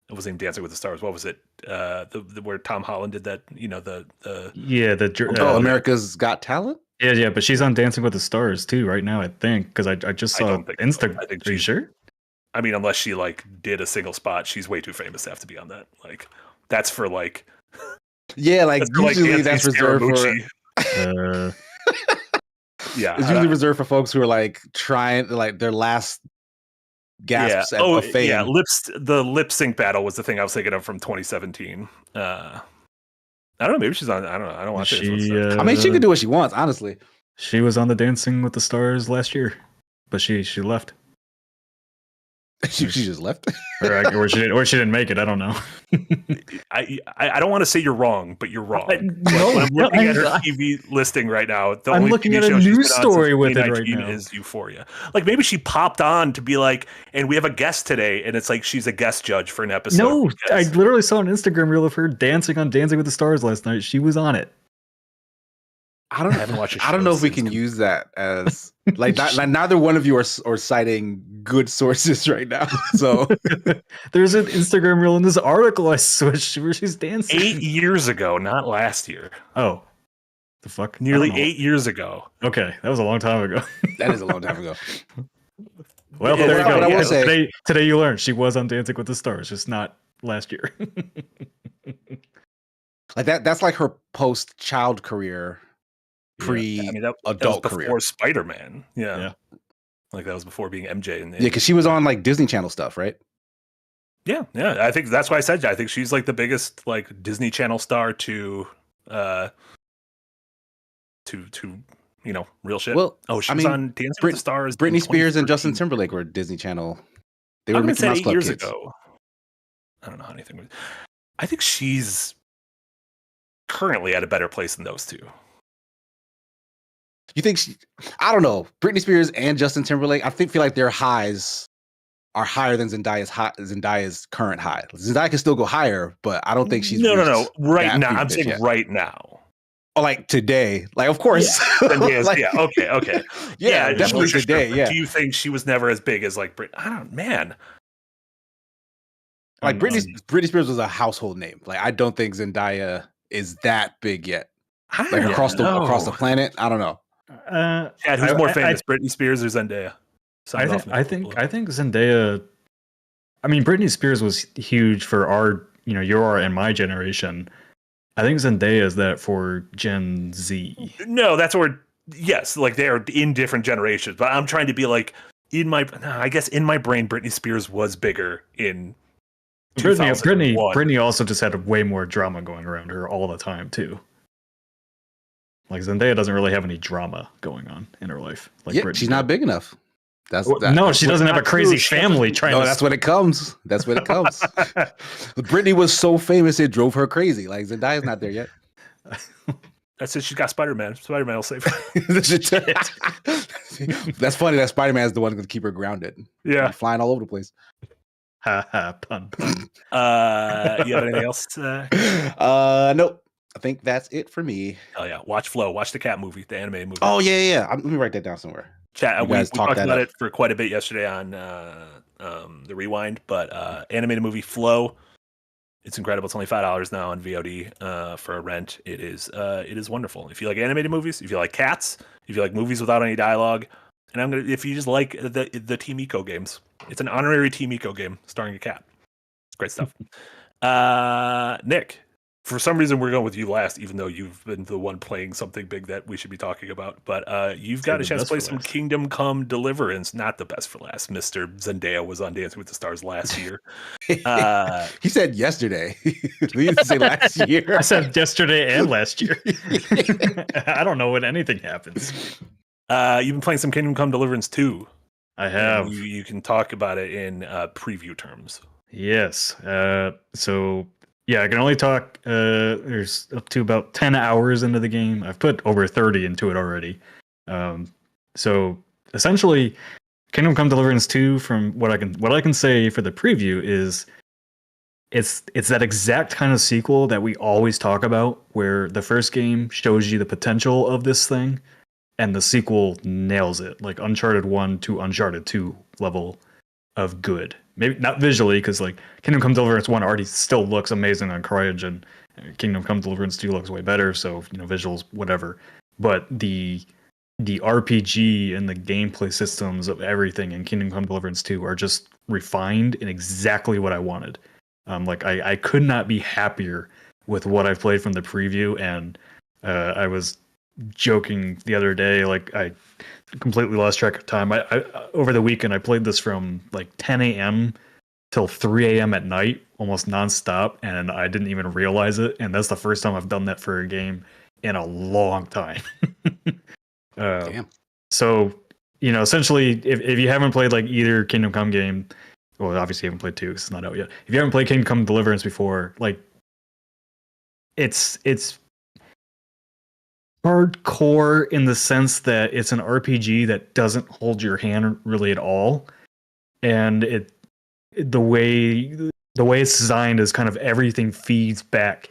it was named Dancing with the Stars. What was it? Where Tom Holland did that, America's Got Talent? Yeah, but she's on Dancing with the Stars too right now, I think, because I just saw Instagram. So. Are you sure? I mean, unless she like did a single spot, she's way too famous to have to be on that. Like, that's for like. Yeah, like usually that's reserved for. Yeah, it's usually reserved for folks who are like trying, like their last gasps of fame. Yeah, the lip sync battle was the thing I was thinking of from 2017. I don't know. Maybe she's on. I don't know. I don't watch it. I mean, she could do what she wants. Honestly, she was on the Dancing with the Stars last year, but she left. She just left. or she didn't make it. I don't know. I don't want to say you're wrong, but you're wrong. No, when I'm looking at her I'm- TV listing right now, the I'm only looking TV at a show she's news been on story since with it right 2019 now. is Euphoria. Like maybe she popped on to be like, and we have a guest today, and it's like she's a guest judge for an episode. No, I because- literally saw an Instagram reel of her dancing on Dancing with the Stars last night. She was on it. I don't. I haven't watched a I don't show know if we since can com- use that as like neither one of you are citing good sources right now. So There's an Instagram reel in this article I switched where she's dancing. 8 years ago, not last year. Oh, the fuck! Nearly I don't know. 8 years ago. Okay, that was a long time ago. that is a long time ago. Well, Yeah, there you what go. I will Yeah, say- today you learned she was on Dancing with the Stars, just not last year. Like that's like her post child career, pre I mean, that adult was career. before Spider-Man. Yeah. Yeah. Like that was before being MJ. Yeah, because she was on like Disney Channel stuff, right? Yeah. I think that's why I said I think she's like the biggest like Disney Channel star to real shit. Well, oh, she I was mean, on Dancing with the Stars. in Britney Spears and Justin 2013. Timberlake were Disney Channel. They I were would Mickey say Mouse 8 Club years kids. ago. I don't know how anything was. I think she's currently at a better place than those two. You think I don't know. Britney Spears and Justin Timberlake, feel like their highs are higher than Zendaya's current high. Zendaya can still go higher, but I don't think she's no. reached Right that now, peak I'm bitch saying yet. right now. Oh, like today. Like of course. Zendaya's- Like, yeah. Okay. yeah, definitely sure. today. But Yeah. Do you think she was never as big as like Brit? I don't. Man. Like Britney Spears was a household name. Like I don't think Zendaya is that big yet. I Like don't across know. the planet. I don't know. Chad, who's more famous, Britney Spears or Zendaya? Sound off I think Zendaya. I mean, Britney Spears was huge for our, your and my generation. I think Zendaya is that for Gen Z. No, that's where yes, like they are in different generations. But I'm trying to be like I guess in my brain, Britney Spears was bigger in. Britney also just had way more drama going around her all the time too. Like Zendaya doesn't really have any drama going on in her life. Like Yeah, Britney she's did. not big enough. That's No, she doesn't have a not crazy true. She family trying No, to. that's when it comes. That's when it comes. Britney was so famous it drove her crazy. Like Zendaya's not there yet. That's it. She's got Spider-Man. Spider-Man will save her. That's funny that Spider-Man is the one going to keep her grounded. Yeah. Flying all over the place. Ha ha pun. You have anything else? Nope. I think that's it for me. Oh yeah, watch Flow. Watch the cat movie, the animated movie. Oh yeah. Let me write that down somewhere. Chat. You We guys talk talked that about up. it for quite a bit yesterday on the Rewind, but animated movie Flow. It's incredible. It's only $5 now on VOD for a rent. It is wonderful. If you like animated movies, if you like cats, if you like movies without any dialogue, and if you just like the Team Eco games, it's an honorary Team Eco game starring a cat. It's great stuff. Nick, for some reason we're going with you last, even though you've been the one playing something big that we should be talking about. But you've got a the chance to best play for some last. Kingdom Come Deliverance. Not the best for last. Mr. Zendaya was on Dancing with the Stars last year. He said yesterday. He didn't say last year. I said yesterday and last year. I don't know when anything happens. You've been playing some Kingdom Come Deliverance 2. I have. You can talk about it in preview terms. Yes. So yeah, I can only talk. There's up to about 10 hours into the game. I've put over 30 into it already. So essentially, Kingdom Come Deliverance 2, from what I can say for the preview, is it's that exact kind of sequel that we always talk about, where the first game shows you the potential of this thing, and the sequel nails it, like Uncharted 1 to Uncharted 2 level of good. Maybe not visually, because like Kingdom Come Deliverance 1 already still looks amazing on CryEngine. Kingdom Come Deliverance 2 looks way better, so visuals, whatever. But the RPG and the gameplay systems of everything in Kingdom Come Deliverance 2 are just refined in exactly what I wanted. I could not be happier with what I've played from the preview, and I was joking the other day, like I completely lost track of time. I over the weekend I played this from like 10 a.m. till 3 a.m. at night, almost nonstop, and I didn't even realize it. And that's the first time I've done that for a game in a long time. Damn. So essentially, if you haven't played like either Kingdom Come game, well, obviously you haven't played 2 because it's not out yet. If you haven't played Kingdom Come Deliverance before, like it's hardcore in the sense that it's an RPG that doesn't hold your hand really at all, and the way it's designed is kind of everything feeds back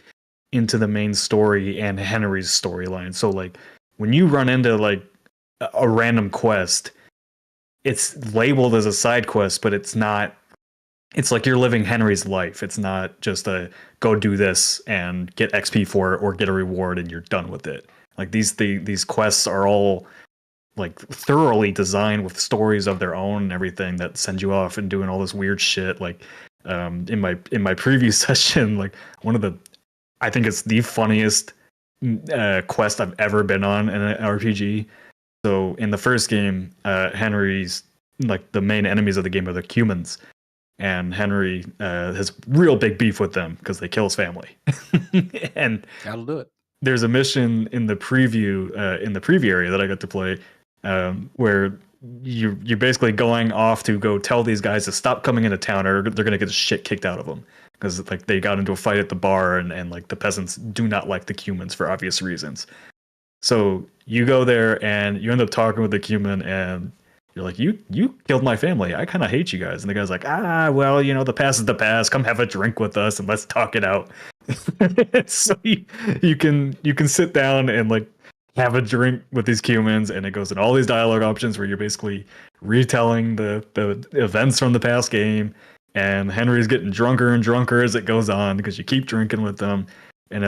into the main story and Henry's storyline. So like when you run into like a random quest, it's labeled as a side quest, but it's not. It's like you're living Henry's life. It's not just a go do this and get XP for it or get a reward and you're done with it. Like these quests are all like thoroughly designed with stories of their own and everything that send you off and doing all this weird shit. Like in my previous session, like I think it's the funniest quest I've ever been on in an RPG. So in the first game, Henry's like the main enemies of the game are the humans, and Henry has real big beef with them because they kill his family. And That'll do it. there's a mission in the preview area that I got to play where you're basically going off to go tell these guys to stop coming into town or they're gonna get the shit kicked out of them because like they got into a fight at the bar and like the peasants do not like the humans for obvious reasons. So you go there and you end up talking with the human and you're like, you killed my family. I kind of hate you guys. And the guy's like, well, the past is the past. Come have a drink with us and let's talk it out. So you can sit down and like have a drink with these humans, and it goes in all these dialogue options where you're basically retelling the events from the past game. And Henry's getting drunker and drunker as it goes on because you keep drinking with them. And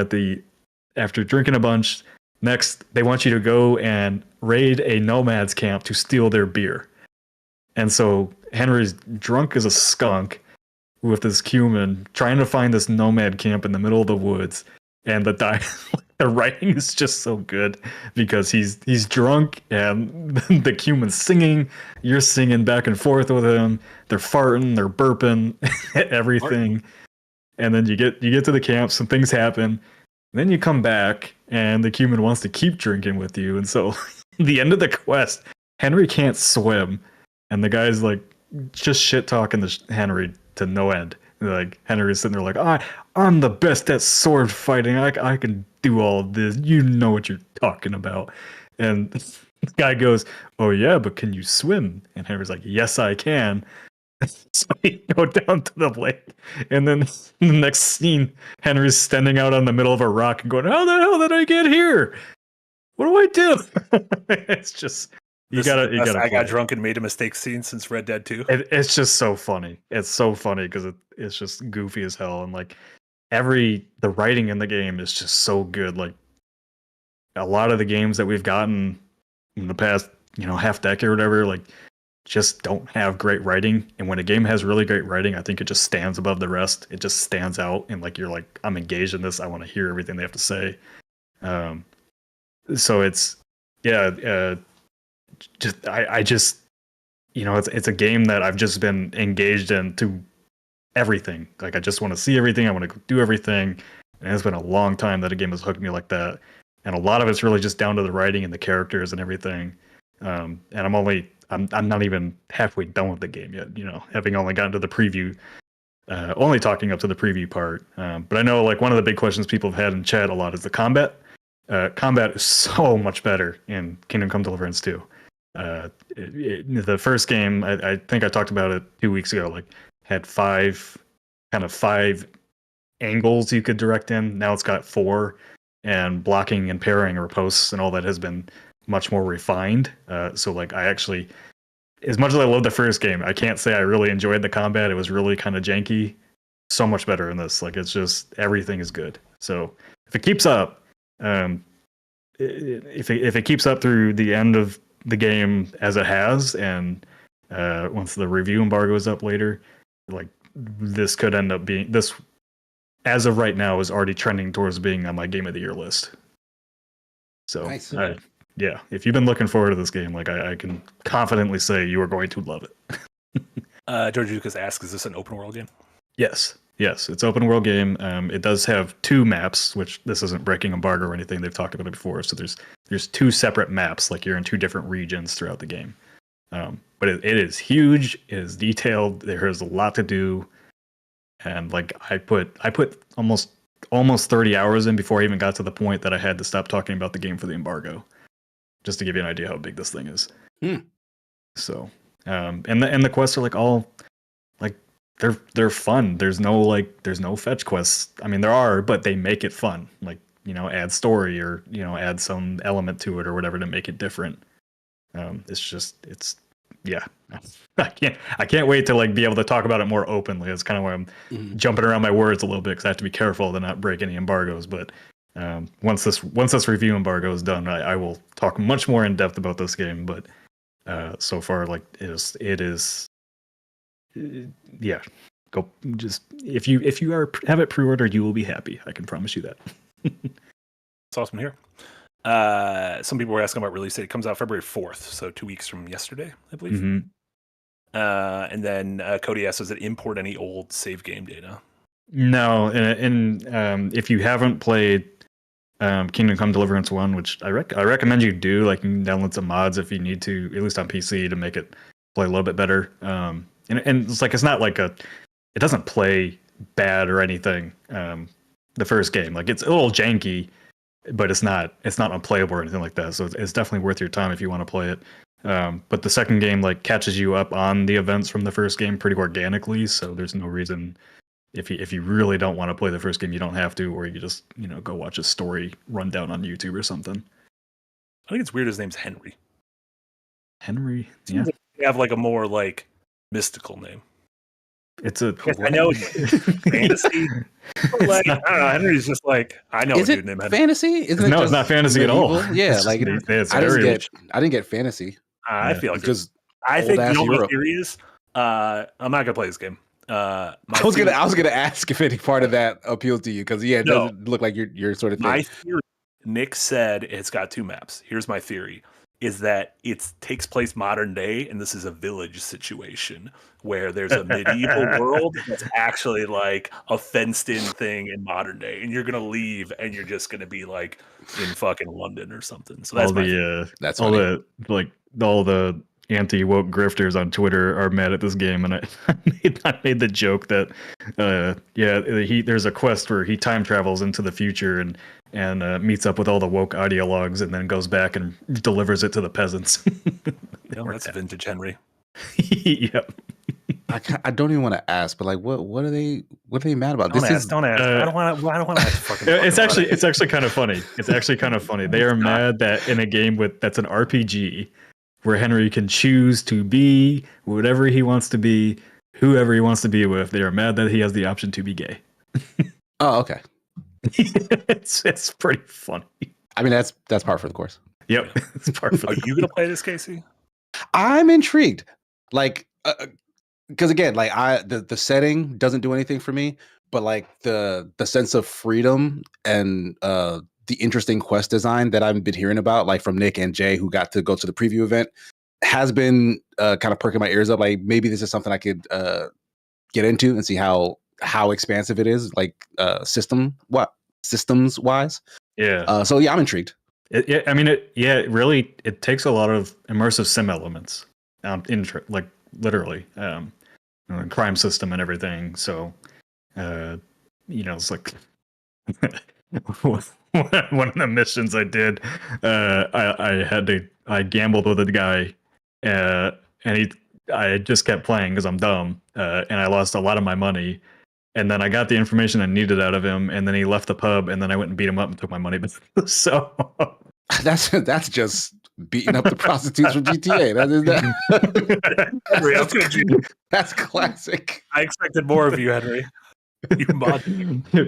after drinking a bunch, next, they want you to go and raid a nomad's camp to steal their beer. And so Henry's drunk as a skunk with this human trying to find this nomad camp in the middle of the woods. And the writing is just so good because he's drunk and the human's singing. You're singing back and forth with him. They're farting, they're burping, everything. And then you get to the camp, some things happen. Then you come back, and the human wants to keep drinking with you. And so, the end of the quest, Henry can't swim, and the guy's like just shit talking to Henry to no end. Like Henry's sitting there like, I'm the best at sword fighting. I can do all of this. You know what you're talking about. And the guy goes, oh yeah, but can you swim? And Henry's like, yes, I can. So you go down to the lake, and then the next scene, Henry's standing out on the middle of a rock and going, how the hell did I get here? What do I do? It's just you gotta. I got drunk and made a mistake scene since Red Dead 2. It's just so funny. It's so funny because it's just goofy as hell, and like the writing in the game is just so good. Like a lot of the games that we've gotten in the past, half decade or whatever, like just don't have great writing. And when a game has really great writing, I think it just stands above the rest. It just stands out, and like you're like, I'm engaged in this. I want to hear everything they have to say. So it's it's a game that I've just been engaged in to everything. Like I just want to see everything. I want to do everything. And it's been a long time that a game has hooked me like that. And a lot of it's really just down to the writing and the characters and everything. And I'm not even halfway done with the game yet, having only gotten to the preview, only talking up to the preview part. But I know like one of the big questions people have had in chat a lot is the combat. Combat is so much better in Kingdom Come Deliverance 2. The first game, I think I talked about it 2 weeks ago, like had five angles you could direct in. Now it's got 4, and blocking and parrying riposts and all that has been much more refined. So like I actually, as much as I love the first game, I can't say I really enjoyed the combat. It was really kind of janky. So much better in this. Like it's just everything is good. So if it keeps up, if it keeps up through the end of the game as it has, and once the review embargo is up later, like this could end up being this. As of right now, is already trending towards being on my Game of the Year list. So Nice. Yeah, if you've been looking forward to this game, like I can confidently say you are going to love it. George Lucas asks, is this an open world game? Yes, it's open world game. It does have 2 maps, which this isn't breaking embargo or anything. They've talked about it before. So there's 2 separate maps, like you're in 2 different regions throughout the game. but it is huge. It is detailed. There is a lot to do, and like I put almost 30 hours in before I even got to the point that I had to stop talking about the game for the embargo, just to give you an idea how big this thing is. So, and the quests are like all like they're fun. There's no fetch quests. I mean, there are, but they make it fun. Like, add story or add some element to it or whatever to make it different. It's yeah. I can't wait to like be able to talk about it more openly. It's kind of why I'm jumping around my words a little bit because I have to be careful to not break any embargoes. But once this review embargo is done, I will talk much more in depth about this game. But so far, like it is yeah. Go just if you have it pre-ordered, you will be happy. I can promise you that. It's awesome to hear. Some people were asking about release date. It comes out February 4th, so 2 weeks from yesterday, I believe. And then Cody asks, does it import any old save game data? No, and if you haven't played Kingdom Come Deliverance 1, which I recommend you do, like you can download some mods if you need to, at least on PC, to make it play a little bit better. And it's like, it's not like it doesn't play bad or anything. The first game, like it's a little janky, but it's not unplayable or anything like that. So it's definitely worth your time if you want to play it. But the second game like catches you up on the events from the first game pretty organically. So there's no reason if you really don't want to play the first game, you don't have to, or you just go watch a story rundown on YouTube or something. I think it's weird. His name's Henry. Henry, yeah. They have like a more like mystical name. It's a. I know it's fantasy. Like, I don't know. Henry's just like I know. Is a it dude named Henry. fantasy? Isn't it No, just it's not fantasy at all. medieval? Yeah, It's like just- I didn't get fantasy. I feel like Just I think old-ass the only Europe. theory is I'm not gonna play this game. I was gonna ask if any part of that appealed to you because it doesn't look like your sort of thing. My theory, Nick said it's got two maps. Here's my theory: is that it takes place modern day, and this is a village situation where there's a medieval world that's actually like a fenced-in thing in modern day, and you're gonna leave, and you're just gonna be like in fucking London or something. So that's That's all funny. all the anti-woke grifters on Twitter are mad at this game, and I made the joke that there's a quest where he time travels into the future and meets up with all the woke ideologues and then goes back and delivers it to the peasants. that's vintage Henry. Yep. I don't even want to ask, but like, what are they mad about? Don't ask. I don't want to ask. Fucking. It's actually kind of funny. It's actually kind of funny. They are mad that in a game that's an RPG where Henry can choose to be whatever he wants to be, whoever he wants to be with, they are mad that he has the option to be gay. Oh, okay. It's pretty funny. I mean, that's par for the course. Yep, it's part for Are you gonna play this, Casey? I'm intrigued, like, because again, like the setting doesn't do anything for me, but like the sense of freedom and the interesting quest design that I've been hearing about, like from Nick and Jay, who got to go to the preview event, has been kind of perking my ears up. Like maybe this is something I could get into and see how expansive it is, like systems wise. Yeah. So yeah, I'm intrigued. It really takes a lot of immersive sim elements, like literally, crime system and everything. So, it's like one of the missions I did. I gambled with a guy, and I just kept playing because I'm dumb, and I lost a lot of my money. And then I got the information I needed out of him, and then he left the pub, and then I went and beat him up and took my money. So that's just beating up the prostitutes from GTA. That's classic. I expected more of you, Henry. You mod.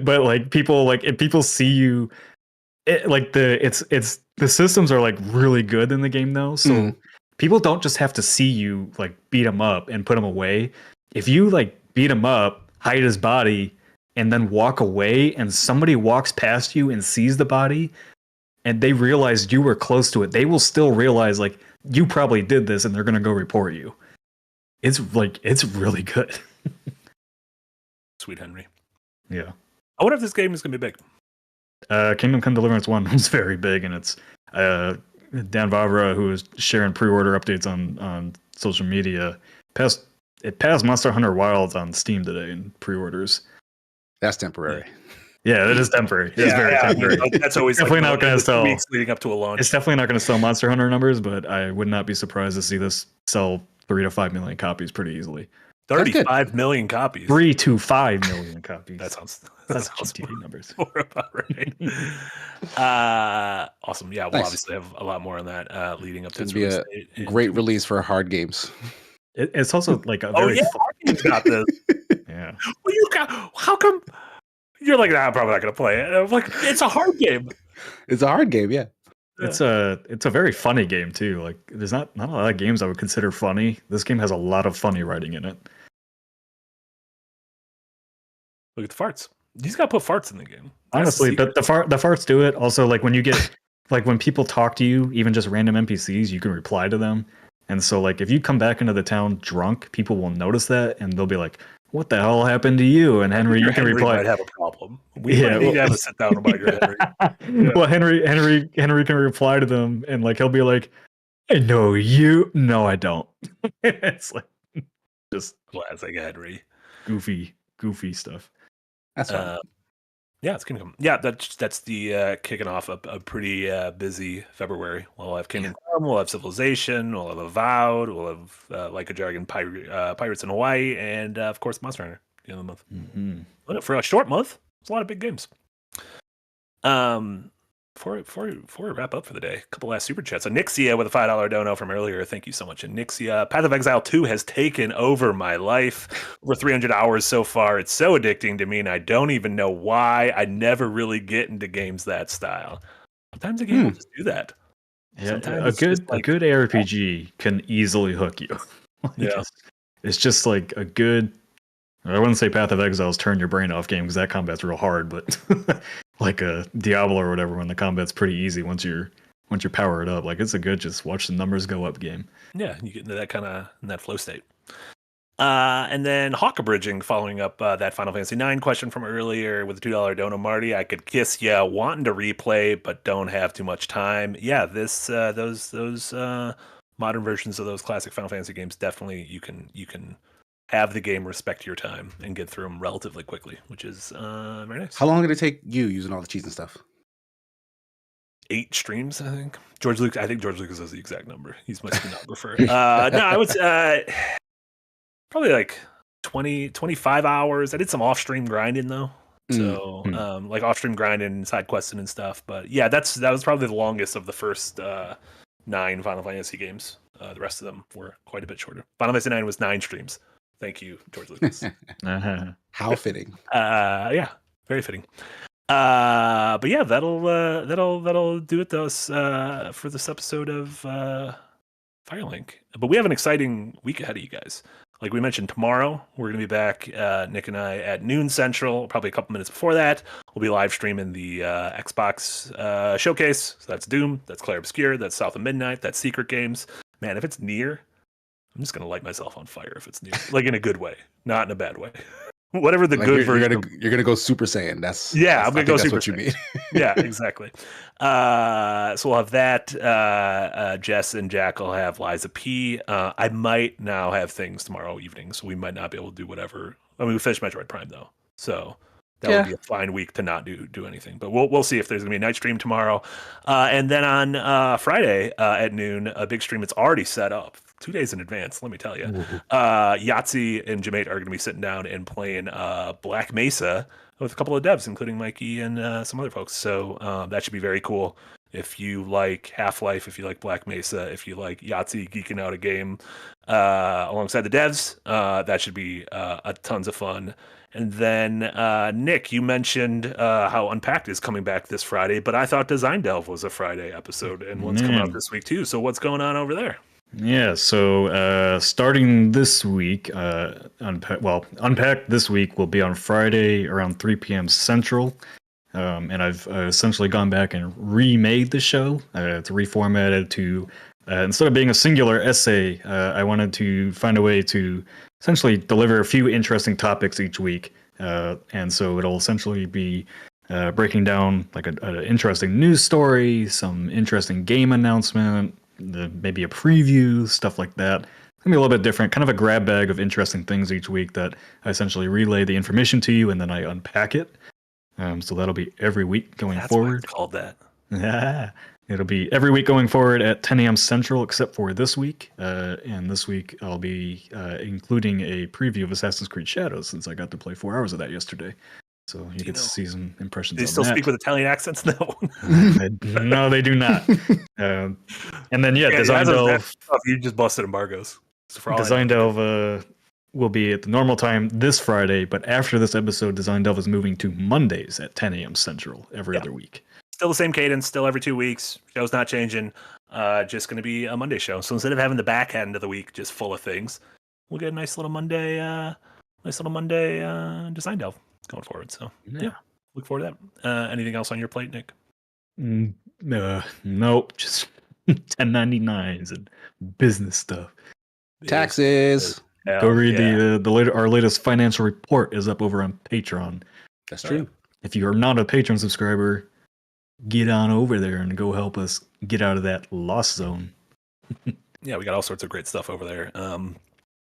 But like if people see you, the systems are like really good in the game though. So people don't just have to see you like beat him up and put him away. If you like beat him up, hide his body, and then walk away, and somebody walks past you and sees the body, and they realize you were close to it, they will still realize like you probably did this, and they're gonna go report you. It's really good. Sweet Henry. Yeah. I wonder if this game is gonna be big. Kingdom Come Deliverance 1 was very big, and it's Dan Vavra, who was sharing pre-order updates on social media, it passed Monster Hunter Wilds on Steam today in pre-orders. That's temporary. Yeah, it is temporary. It's very temporary. That's always definitely not going to sell. Weeks leading up to a launch. It's definitely not going to sell Monster Hunter numbers, but I would not be surprised to see this sell 3 to 5 million copies pretty easily. 35 million copies. 3 to 5 million copies. That sounds GTV numbers. About right. Awesome. Yeah, we'll obviously have a lot more on that leading up to It's going to be a great release for hard games. It's also like a very hard games got this. Yeah. Well, how come you're like, I'm probably not going to play it? I'm like, it's a hard game. It's a hard game, yeah. It's a very funny game too. Like there's not a lot of games I would consider funny. This game has a lot of funny writing in it. Look at the farts. He's got to put farts in the game. Honestly, but the farts do it. Also, like when you get like when people talk to you, even just random NPCs, you can reply to them. And so like if you come back into the town drunk, people will notice that and they'll be like, "What the hell happened to you?" And Henry, you can reply. Might have a problem. We have to sit down about your Henry. Yeah. Well, Henry can reply to them and like he'll be like, "I know you." No, I don't. It's like just classic Henry. Goofy stuff. That's fine. Yeah, it's gonna come. Yeah, that's the kicking off a pretty busy February. We'll have Kingdom Come, we'll have Civilization, we'll have Avowed, we'll have Like a Dragon, Pirates in Hawaii, and of course Monster Hunter at the end of the month. Mm-hmm. For a short month, it's a lot of big games. Before we wrap up for the day, a couple last super chats. So Nixia with a $5 dono from earlier. Thank you so much. And Nixia, Path of Exile 2 has taken over my life. Over 300 hours so far. It's so addicting to me, and I don't even know why. I never really get into games that style. Sometimes a game will just do that. Yeah, a good ARPG can easily hook you. It's just like a good. I wouldn't say Path of Exile's turn your brain off game because that combat's real hard, but like a Diablo or whatever, when the combat's pretty easy once you're powered up, like it's a good just watch the numbers go up game. Yeah, you get into that kind of in that flow state. And then Hawk Bridging following up that Final Fantasy IX question from earlier with a $2 dono. Marty, I could kiss ya, wanting to replay but don't have too much time. Yeah, those modern versions of those classic Final Fantasy games definitely you can have the game respect your time and get through them relatively quickly, which is very nice. How long did it take you using all the cheats and stuff? 8 streams, I think. I think George Lucas has the exact number. He's my stenographer. No, I would probably like 20, 25 hours. I did some off-stream grinding though. So like off-stream grinding, side questing and stuff. But yeah, that was probably the longest of the first 9 Final Fantasy games. The rest of them were quite a bit shorter. Final Fantasy 9 was 9 streams. Thank you, George Lucas. How fitting. Yeah, very fitting. But yeah, that'll do it to us for this episode of Firelink. But we have an exciting week ahead of you guys. Like we mentioned, tomorrow we're going to be back, Nick and I, at noon Central. Probably a couple minutes before that, we'll be live streaming the Xbox showcase. So that's Doom, that's Clair Obscur, that's South of Midnight, that's Secret Games. Man, if it's near, I'm just gonna light myself on fire if it's new, like in a good way, not in a bad way. Whatever the like good version. You're gonna go Super Saiyan. I'm gonna go Super what Saiyan. You mean. Yeah, exactly. So we'll have that. Jess and Jack will have Liza P. I might now have things tomorrow evening, so we might not be able to do whatever. I mean, we finished Metroid Prime though, so that would be a fine week to not do anything. But we'll see if there's gonna be a night stream tomorrow, and then on Friday at noon, a big stream. It's already set up 2 days in advance. Let me tell you, Yahtzee and Jamate are gonna be sitting down and playing Black Mesa with a couple of devs, including Mikey and some other folks. So that should be very cool. If you like Half-Life, if you like Black Mesa, if you like Yahtzee geeking out a game alongside the devs, that should be a tons of fun. And then, Nick, you mentioned how Unpacked is coming back this Friday, but I thought Design Delve was a Friday episode, and one's coming out this week too. So what's going on over there? Yeah, so starting this week, Unpacked this week will be on Friday around 3 p.m. Central. And I've essentially gone back and remade the show to reformat it to, instead of being a singular essay, I wanted to find a way to essentially deliver a few interesting topics each week. And so it'll essentially be breaking down like an interesting news story, some interesting game announcement, maybe a preview, stuff like that. It's gonna be a little bit different, kind of a grab bag of interesting things each week that I essentially relay the information to you and then I unpack it. So that'll be every week going forward. That's why it's called that. Yeah. It'll be every week going forward at 10 a.m. Central, except for this week. And this week I'll be including a preview of Assassin's Creed Shadows, since I got to play 4 hours of that yesterday. So you get to see some impressions. Do they still speak with Italian accents? No. No, they do not. And then Design Delve. You just busted embargoes. So Design Delve will be at the normal time this Friday, but after this episode, Design Delve is moving to Mondays at 10 a.m. Central every other week. Still the same cadence, still every 2 weeks. Show's not changing. Just going to be a Monday show. So instead of having the back end of the week just full of things, we'll get a nice little Monday Design Delve going forward. So yeah, look forward to that. Anything else on your plate, Nick? Nope, just 1099s and business stuff. Taxes. Go read our latest financial report is up over on Patreon. That's true. If you are not a Patreon subscriber, get on over there and go help us get out of that loss zone. Yeah, we got all sorts of great stuff over there.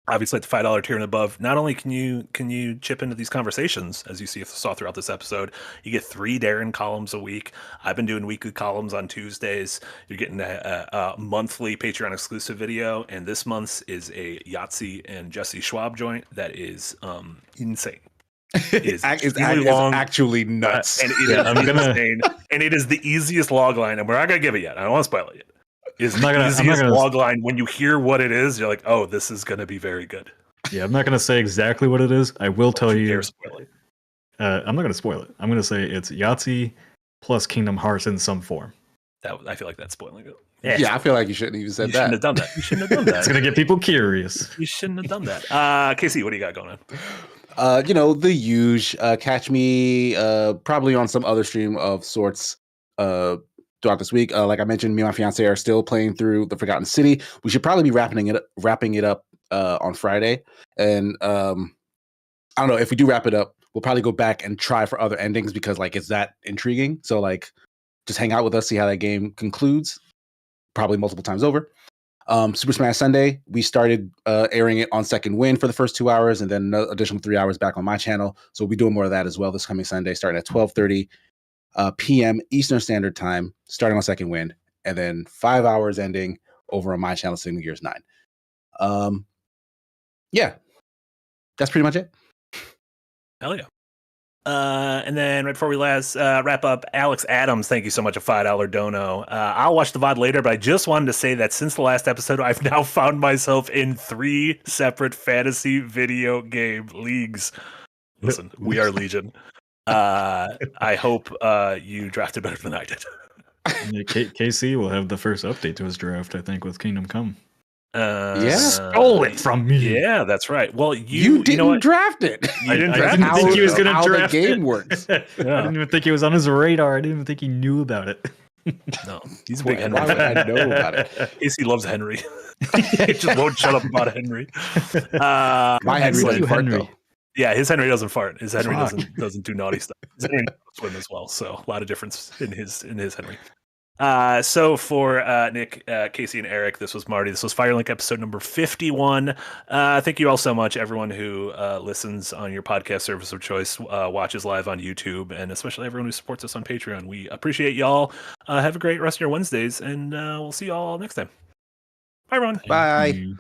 Obviously, at the $5 tier and above, not only can you chip into these conversations, as you saw throughout this episode, you get 3 Darren columns a week. I've been doing weekly columns on Tuesdays. You're getting a monthly Patreon exclusive video, and this month's is a Yahtzee and Jesse Schwab joint that is insane. It's actually nuts. And it is insane. And it is the easiest log line, and we're not going to give it yet. I don't want to spoil it yet. Is the easiest log line. When you hear what it is, you're like, oh, this is going to be very good. Yeah, I'm not going to say exactly what it is. I will tell you. Spoil it. I'm not going to spoil it. I'm going to say it's Yahtzee plus Kingdom Hearts in some form. I feel like that's spoiling it. Yeah, I feel like you shouldn't even said that. Shouldn't have done that. You shouldn't have done that. It's going to get people curious. You shouldn't have done that. Casey, what do you got going on? The huge. Catch me probably on some other stream of sorts throughout this week. Like I mentioned, me and my fiance are still playing through The Forgotten City. We should probably be wrapping it up on Friday. And I don't know, if we do wrap it up, we'll probably go back and try for other endings because like it's that intriguing. So like just hang out with us, see how that game concludes, probably multiple times over. Super Smash Sunday, we started airing it on Second Wind for the first 2 hours and then an additional 3 hours back on my channel. So we'll be doing more of that as well this coming Sunday, starting at 12:30 p.m. Eastern Standard Time, starting on Second Wind, and then 5 hours ending over on my channel, Signal Gears 9. Yeah, that's pretty much it. Hell yeah. And then right before we wrap up, Alex Adams, thank you so much, a $5 dono. I'll watch the VOD later, but I just wanted to say that since the last episode, I've now found myself in 3 separate fantasy video game leagues. Listen, we are Legion. I hope you drafted better than I did. KC will have the first update to his draft, I think, with Kingdom Come. Stole it from me. Yeah, that's right. Well, you didn't draft it. I didn't draft I didn't think he was going to draft the game it. works. I didn't even think it was on his radar. I didn't even think he knew about it. No, he's a big Henry. Why would I know about it? Casey loves Henry. He just won't shut up about Henry. My Henry doesn't fart, though. Yeah, his Henry doesn't fart. His Henry doesn't do naughty stuff. His Henry doesn't swim as well, so a lot of difference in his Henry. So for Nick, Casey, and Eric, this was Marty. This was Firelink episode number 51. Thank you all so much, everyone who listens on your podcast service of choice, watches live on YouTube, and especially everyone who supports us on Patreon. We appreciate y'all. Have a great rest of your Wednesdays, and we'll see y'all next time. Bye, everyone. Bye.